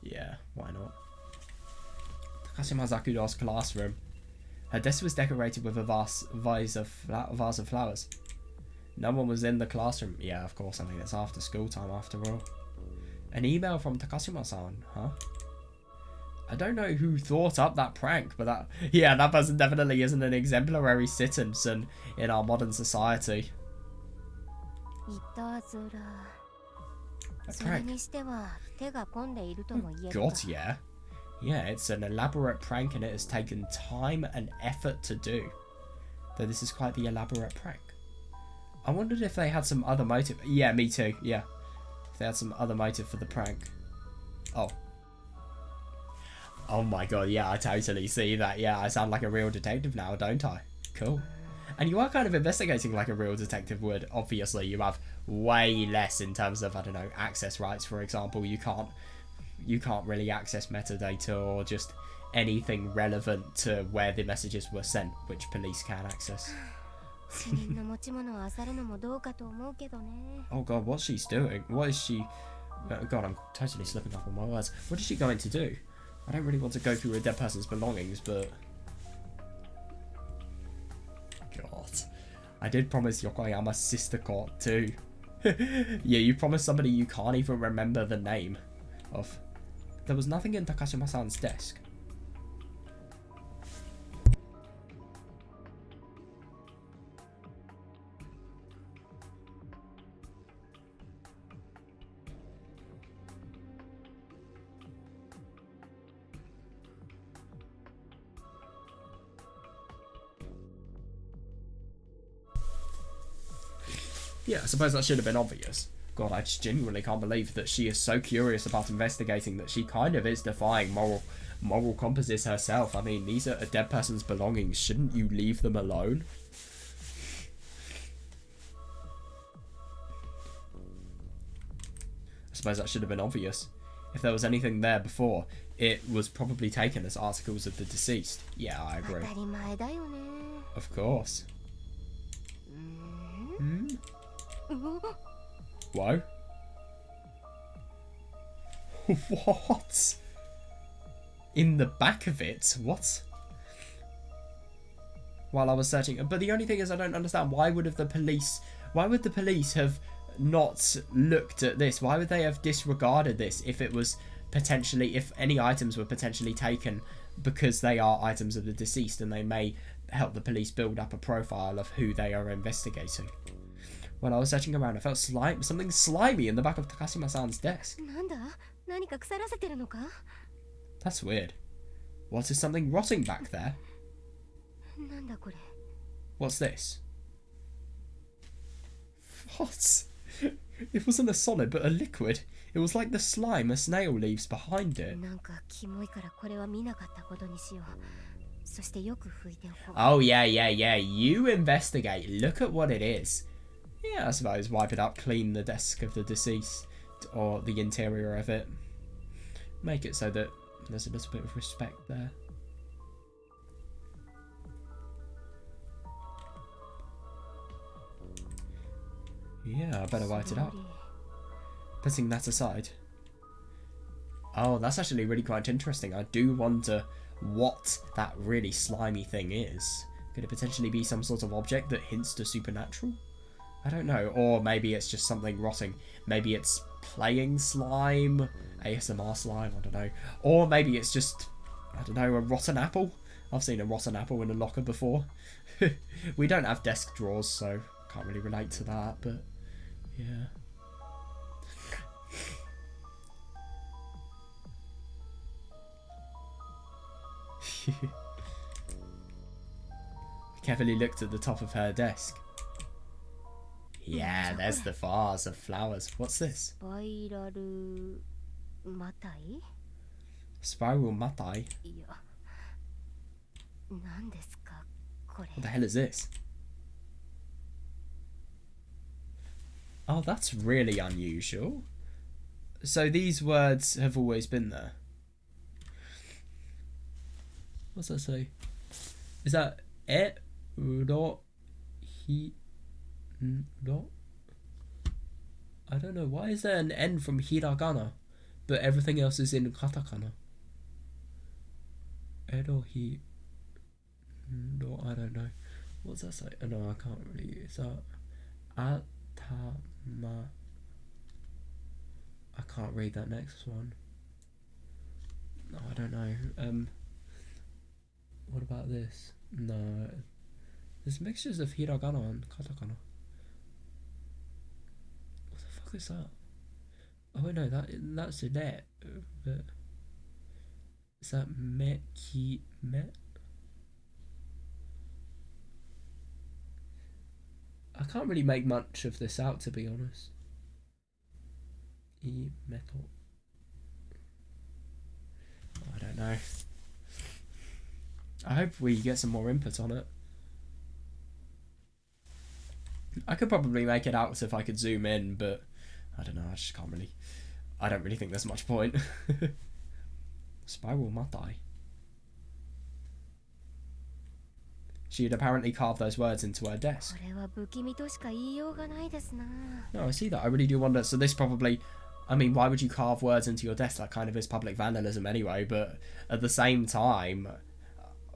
Yeah, why not? Takashima Zakudo's classroom. Her desk was decorated with a vase of flowers. No one was in the classroom. Yeah, of course. I mean, it's after school time after all. An email from Takashima-san, huh? I don't know who thought up that prank, but that person definitely isn't an exemplary citizen in our modern society. A prank. Oh, God, yeah. Yeah, it's an elaborate prank and it has taken time and effort to do. Though this is quite the elaborate prank. I wondered if they had some other motive. Yeah, me too, yeah. If they had some other motive for the prank. Oh. Oh my God, yeah, I totally see that. Yeah, I sound like a real detective now, don't I? Cool. And you are kind of investigating like a real detective would. Obviously, you have way less in terms of, I don't know, access rights, for example. You can't really access metadata or just anything relevant to where the messages were sent, which police can access. Oh God, what's she doing? What is she... Oh God, I'm totally slipping up on my words. What is she going to do? I don't really want to go through a dead person's belongings, but... God. I did promise Yokoyama's sister court too. Yeah, you promised somebody you can't even remember the name of. There was nothing in Takashima-san's desk. Yeah, I suppose that should have been obvious. God, I just genuinely can't believe that she is so curious about investigating that she kind of is defying moral compasses herself. I mean, these are a dead person's belongings. Shouldn't you leave them alone? I suppose that should have been obvious. If there was anything there before, it was probably taken as articles of the deceased. Yeah, I agree. Of course. Hmm? Whoa. What? In the back of it? What? While I was searching. But the only thing is I don't understand. Why would the police have not looked at this? Why would they have disregarded this if it was potentially, if any items were potentially taken because they are items of the deceased and they may help the police build up a profile of who they are investigating? When I was searching around, I felt something slimy in the back of Takashima-san's desk. That's weird. What is something rotting back there? What's this? What? It wasn't a solid, but a liquid. It was like the slime a snail leaves behind it. Oh, yeah. You investigate. Look at what it is. Yeah, I suppose wipe it up, clean the desk of the deceased, or the interior of it. Make it so that there's a little bit of respect there. Yeah, I better white it up. Putting that aside. Oh, that's actually really quite interesting. I do wonder what that really slimy thing is. Could it potentially be some sort of object that hints to supernatural? I don't know. Or maybe it's just something rotting. Maybe it's playing slime, ASMR slime, I don't know. Or maybe it's just, I don't know, a rotten apple. I've seen a rotten apple in a locker before. We don't have desk drawers, so can't really relate to that, but yeah. Carefully looked at the top of her desk. Yeah, there's the vase of flowers. What's this? Spiral matai? What the hell is this? Oh, that's really unusual. So these words have always been there. What's that say? Is that et ro hi ro? I don't know. Why is there an N from hiragana, but everything else is in katakana? Ero hi ro. I don't know. What's that say? Oh, no, I can't really. Is that atama? I can't read that next one. No, I don't know. What about this? No. There's mixtures of hiragana and katakana. What the fuck is that? Oh wait, no, that's a net. But is that me ki me? I can't really make much of this out, to be honest. E metal. Oh, I don't know. I hope we get some more input on it. I could probably make it out if I could zoom in, but I don't know, I just can't really. I don't really think there's much point. Spiral Matai. She had apparently carved those words into her desk. No, I see that. I really do wonder. So this probably, I mean, why would you carve words into your desk? That kind of is public vandalism anyway. But at the same time,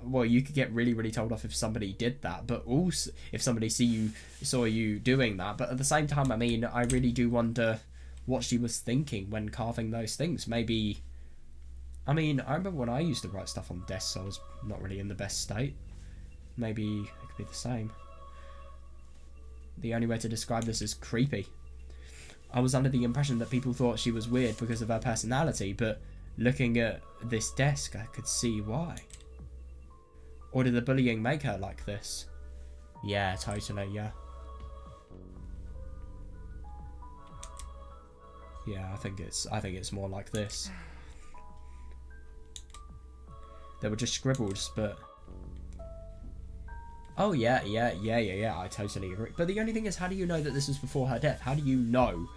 well, you could get really, really told off if somebody did that. But also, if somebody saw you doing that. But at the same time, I mean, I really do wonder what she was thinking when carving those things. Maybe, I mean, I remember when I used to write stuff on desks, I was not really in the best state. Maybe it could be the same. The only way to describe this is creepy. I was under the impression that people thought she was weird because of her personality, but looking at this desk, I could see why. Or did the bullying make her like this? Yeah, totally, yeah. Yeah, I think it's more like this. They were just scribbles, but oh yeah, I totally agree. But the only thing is, how do you know that this was before her death? How do you know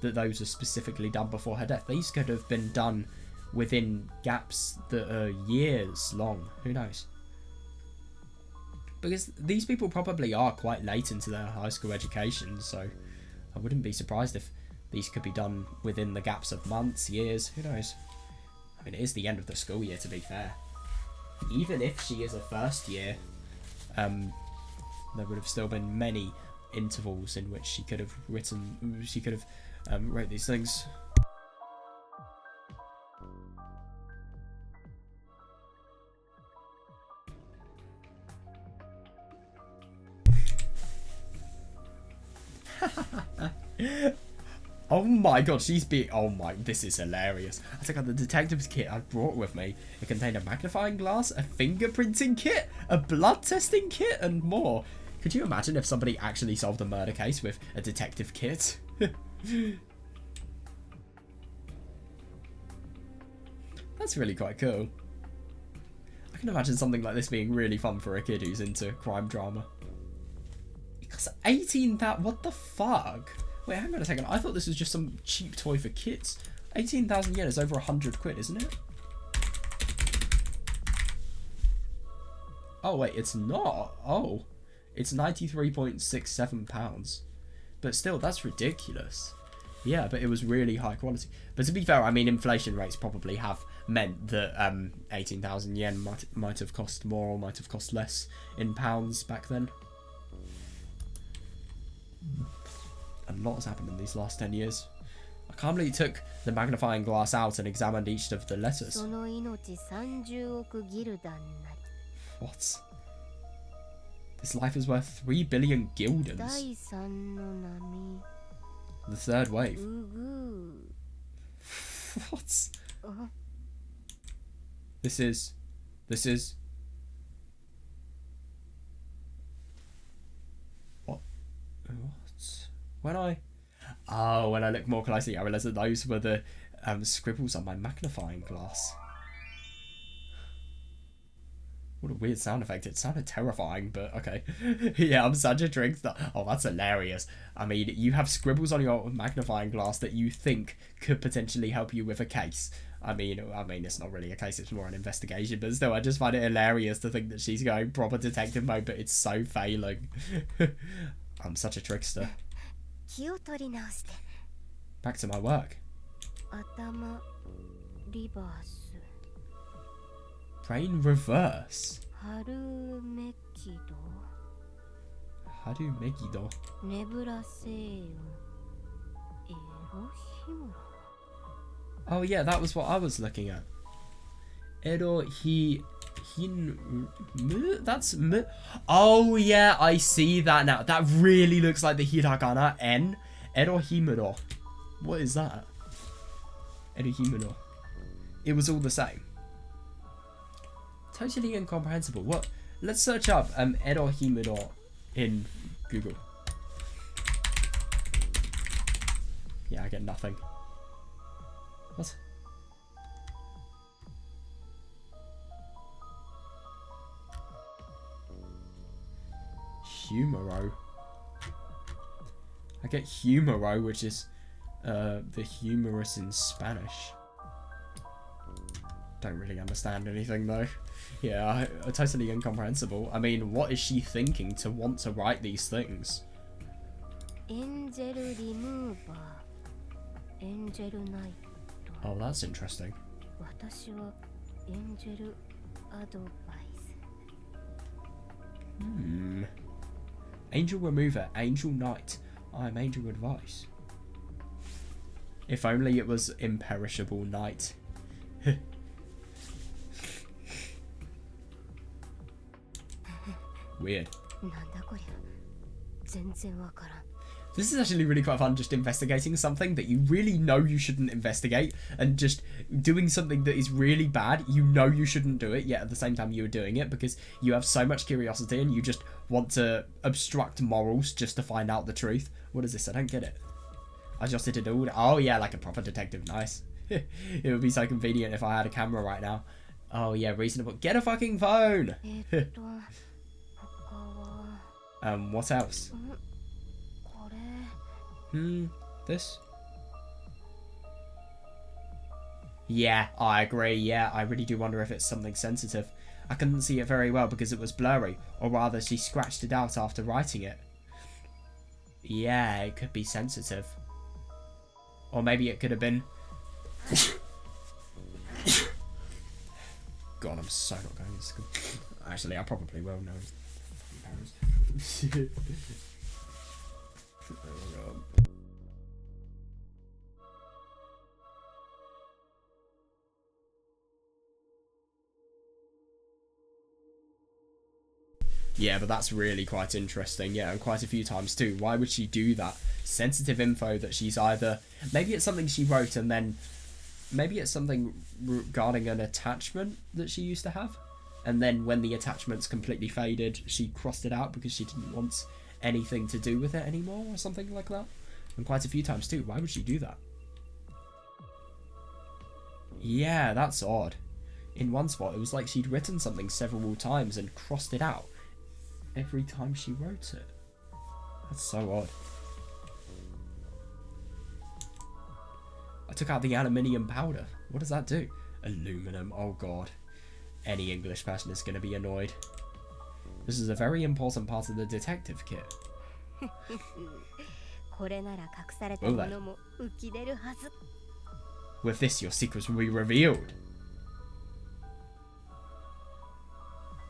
that those are specifically done before her death? These could have been done within gaps that are years long. Who knows? Because these people probably are quite late into their high school education, so I wouldn't be surprised if these could be done within the gaps of months, years, who knows? I mean, it is the end of the school year, to be fair. Even if she is a first year, there would have still been many intervals in which she could have wrote these things. Oh my god, oh my, this is hilarious. I took out the detective's kit I brought with me. It contained a magnifying glass, a fingerprinting kit, a blood testing kit, and more. Could you imagine if somebody actually solved a murder case with a detective kit? That's really quite cool. I can imagine something like this being really fun for a kid who's into crime drama. It costs 18,000, what the fuck? Wait, hang on a second. I thought this was just some cheap toy for kids. 18,000 yen is over 100 quid, isn't it? Oh, wait, it's not. Oh, it's 93.67 pounds. But still, that's ridiculous. Yeah, but it was really high quality. But to be fair, I mean, inflation rates probably have meant that 18,000 yen might have cost more or might have cost less in pounds back then. A lot has happened in these last 10 years. I can't believe he took the magnifying glass out and examined each of the letters. What? This life is worth 3 billion guildens. The third wave. What? This is... What? When I look more closely, I realised that those were the scribbles on my magnifying glass. What a weird sound effect. It sounded terrifying, but okay. Yeah, I'm such a trickster. Oh, that's hilarious. I mean, you have scribbles on your magnifying glass that you think could potentially help you with a case. I mean, it's not really a case, it's more an investigation, but still, I just find it hilarious to think that she's going proper detective mode, but it's so failing. I'm such a trickster. Back to my work. Brain reverse. Harumekido. Oh yeah, that was what I was looking at. That's mu. Oh yeah, I see that now. That really looks like the hiragana N. Erohimuro. What is that? Erohimuro. It was all the same. Totally incomprehensible. What? Let's search up Erohimuro in Google. Yeah, I get nothing. What? Humoro. I get humoro, which is the humorous in Spanish. Don't really understand anything though. Yeah, totally incomprehensible. I mean, what is she thinking to want to write these things? Angel remover. Angel knight. Oh, that's interesting. Angel remover, angel knight. I'm angel advice. If only it was imperishable knight. Weird. This is actually really quite fun, just investigating something that you really know you shouldn't investigate, and just doing something that is really bad. You know you shouldn't do it, yet at the same time you're doing it because you have so much curiosity and you just want to obstruct morals just to find out the truth. What is this? I don't get it. I just did it all. Oh yeah, like a proper detective. Nice. It would be so convenient if I had a camera right now. Oh yeah, reasonable. Get a fucking phone! What else? This? Yeah, I agree. Yeah, I really do wonder if it's something sensitive. I couldn't see it very well because it was blurry, or rather she scratched it out after writing it. Yeah, it could be sensitive. Or maybe it could have been... God, I'm so not going to school. Actually, I probably will know. Oh, God. Yeah, but that's really quite interesting. Yeah, and quite a few times too. Why would she do that? Sensitive info that she's either... Maybe it's something she wrote and then... Maybe it's something regarding an attachment that she used to have. And then when the attachment's completely faded, she crossed it out because she didn't want anything to do with it anymore or something like that. And quite a few times too. Why would she do that? Yeah, that's odd. In one spot, it was like she'd written something several times and crossed it out every time she wrote it. That's so odd. I took out the aluminium powder. What does that do? Aluminum. Oh god. Any English person is going to be annoyed. This is a very important part of the detective kit. With this, your secrets will be revealed.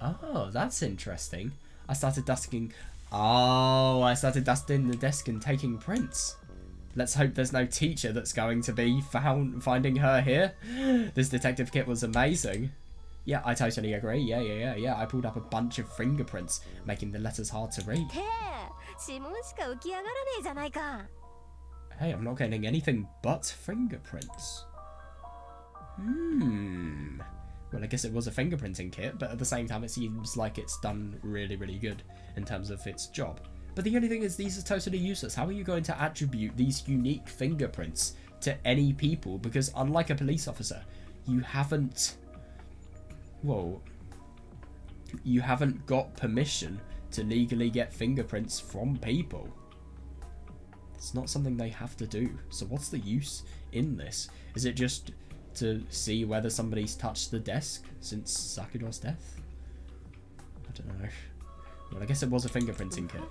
Oh, that's interesting. I started dusting the desk and taking prints. Let's hope there's no teacher that's going to be finding her here. This detective kit was amazing. Yeah, I totally agree. Yeah. I pulled up a bunch of fingerprints, making the letters hard to read. Hey, I'm not getting anything but fingerprints. Well, I guess it was a fingerprinting kit, but at the same time, it seems like it's done really, really good in terms of its job. But the only thing is, these are totally useless. How are you going to attribute these unique fingerprints to any people? Because unlike a police officer, you haven't... Whoa. You haven't got permission to legally get fingerprints from people. It's not something they have to do. So what's the use in this? Is it just to see whether somebody's touched the desk since Sakuro's death? I don't know. Well, I guess it was a fingerprinting kit.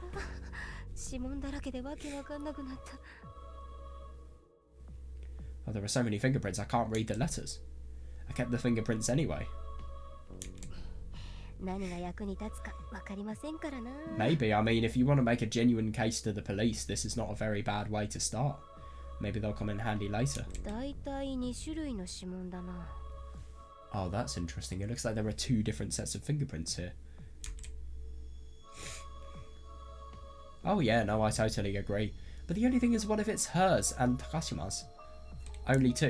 Oh, there are so many fingerprints, I can't read the letters. I kept the fingerprints anyway. Maybe, I mean, if you want to make a genuine case to the police, this is not a very bad way to start. Maybe they'll come in handy later. Oh, that's interesting. It looks like there are 2 different sets of fingerprints here. Oh yeah, no, I totally agree. But the only thing is, what if it's hers and Takashima's? Only 2.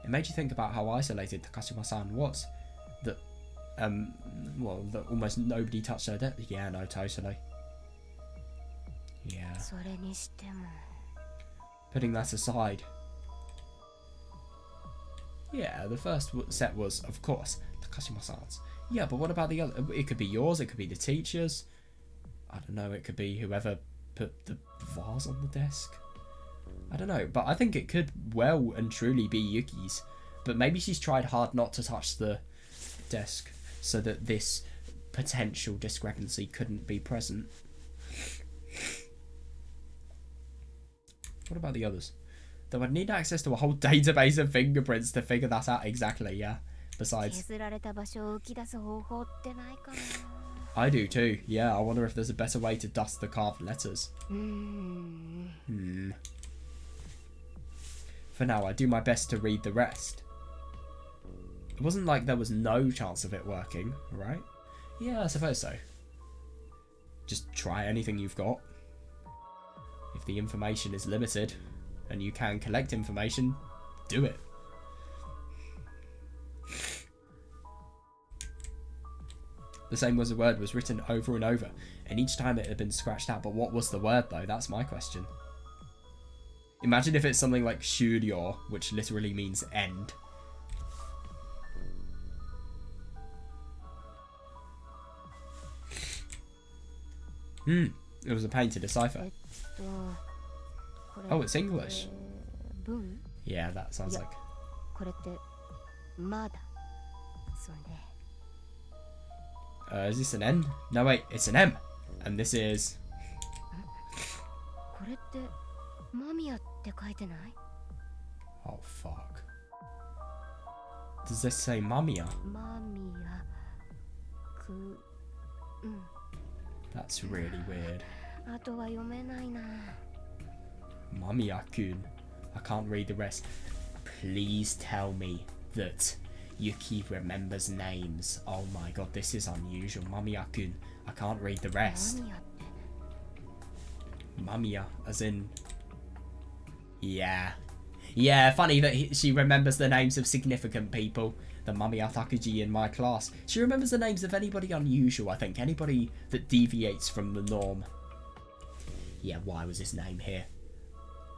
It made you think about how isolated Takashima-san was. That, well, that almost nobody touched her death. Yeah, no, totally. Yeah. Putting that aside. Yeah, the first set was, of course, Takashima-san's. Yeah, but what about the other? It could be yours, it could be the teacher's. I don't know, it could be whoever put the vase on the desk. I don't know, but I think it could well and truly be Yuki's. But maybe she's tried hard not to touch the desk so that this potential discrepancy couldn't be present. What about the others? Though I'd need access to a whole database of fingerprints to figure that out exactly, yeah. Besides, I do too, yeah. I wonder if there's a better way to dust the carved letters. For now, I do my best to read the rest. It wasn't like there was no chance of it working, right? Yeah, I suppose so. Just try anything you've got. If the information is limited and you can collect information, do it. The same word was written over and over, and each time it had been scratched out. But what was the word though? That's my question. Imagine if it's something like shuryo, which literally means end. It was a pain to decipher. Oh, it's English. Yeah, that sounds like... is this an N? No, wait, it's an M. And this is... Oh, fuck. Does this say Mamiya? That's really weird. Mamiya-kun. I can't read the rest. Please tell me that Yuki remembers names. Oh my god, this is unusual. Mamiya-kun. I can't read the rest. Mamiya, as in... Yeah. Yeah, funny that she remembers the names of significant people. The Mamiya Takuji in my class. She remembers the names of anybody unusual, I think. Anybody that deviates from the norm. Yeah, why was his name here?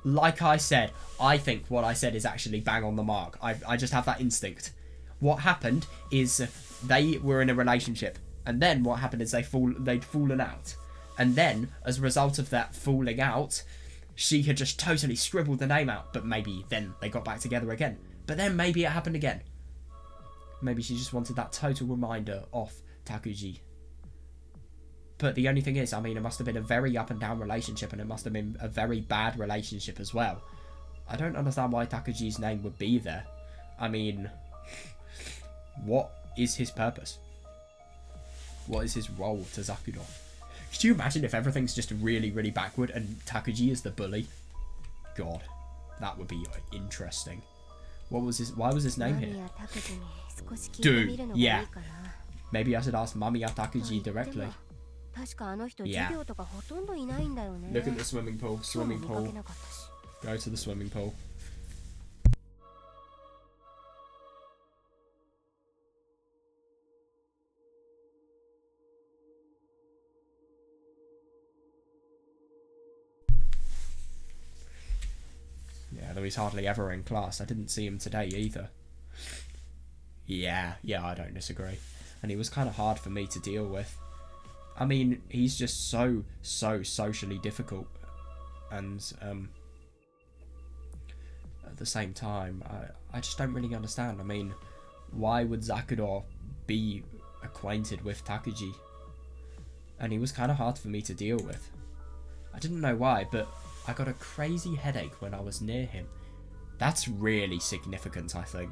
Like I said, I think what I said is actually bang on the mark. I just have that instinct. What happened is they were in a relationship. And then what happened is they'd fallen out. And then, as a result of that falling out, she had just totally scribbled the name out. But maybe then they got back together again. But then maybe it happened again. Maybe she just wanted that total reminder of Takuji. But the only thing is, I mean, it must have been a very up and down relationship, and it must have been a very bad relationship as well. I don't understand why Takuji's name would be there. I mean, what is his purpose? What is his role to Zakuro? Could you imagine if everything's just really, really backward and Takuji is the bully? God, that would be interesting. What was his? Why was his name here? Dude, yeah. Maybe I should ask Mamiya Takuji directly. Yeah. Look at the swimming pool. Swimming pool. Go to the swimming pool. Yeah, though he's hardly ever in class. I didn't see him today either. Yeah, I don't disagree. and he was kind of hard for me to deal with. I mean, he's just so socially difficult, and at the same time, I just don't really understand. I mean, why would Zakudou be acquainted with Takuji? And he was kind of hard for me to deal with. I didn't know why, but I got a crazy headache when I was near him. That's really significant, I think.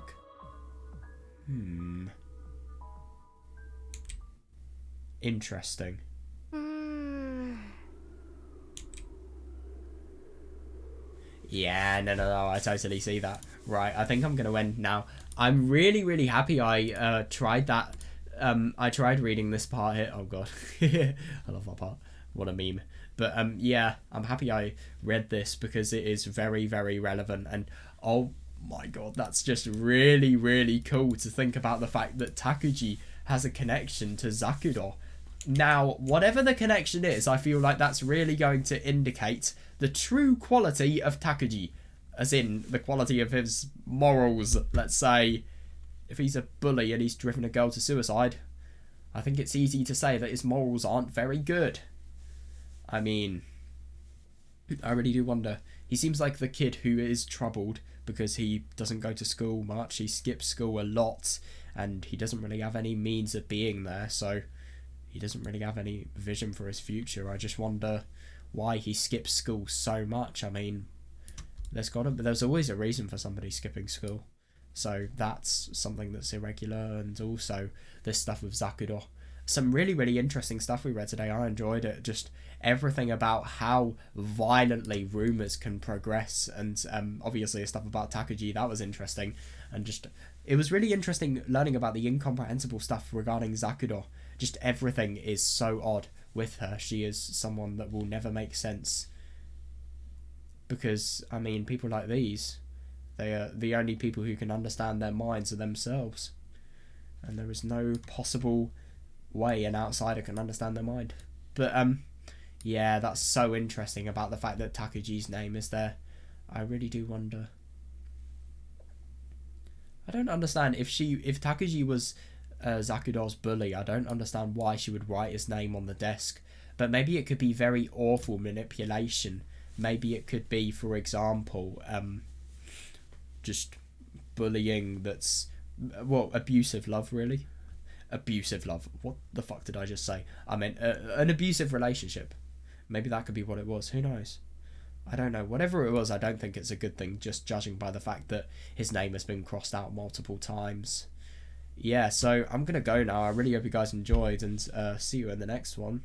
Interesting. Yeah, no, I totally see that. Right, I think I'm going to end now. I'm really happy I tried that. I tried reading this part here. Oh, God. I love that part. What a meme. But, yeah, I'm happy I read this because it is very relevant. And, oh, my God, that's just really cool to think about the fact that Takuji has a connection to Zakudou. Now, whatever the connection is, I feel like that's really going to indicate the true quality of Takuji. As in, the quality of his morals. Let's say, if he's a bully and he's driven a girl to suicide, I think it's easy to say that his morals aren't very good. I mean, I really do wonder. He seems like the kid who is troubled because he doesn't go to school much. He skips school a lot, and he doesn't really have any means of being there, so he doesn't really have any vision for his future. I just wonder why he skips school so much. I mean, there's always a reason for somebody skipping school. So that's something that's irregular, and also this stuff with Zakudou. Some really interesting stuff we read today. I enjoyed it. Just everything about how violently rumours can progress, and obviously the stuff about Takuji, that was interesting. And just, it was really interesting learning about the incomprehensible stuff regarding Zakudou. Just everything is so odd with her. She is someone that will never make sense. Because, I mean, people like these, they are the only people who can understand their minds are themselves. And there is no possible way an outsider can understand their mind. But, yeah, that's so interesting about the fact that Takuji's name is there. I really do wonder. I don't understand if Takuji was Zakudou's bully, I don't understand why she would write his name on the desk. But maybe it could be very awful manipulation. Maybe it could be, for example, just bullying that's, well, abusive love, really. Abusive love. What the fuck did I just say? I meant an abusive relationship. Maybe that could be what it was. Who knows? I don't know. Whatever it was, I don't think it's a good thing, just judging by the fact that his name has been crossed out multiple times. Yeah, so I'm going to go now. I really hope you guys enjoyed, and see you in the next one.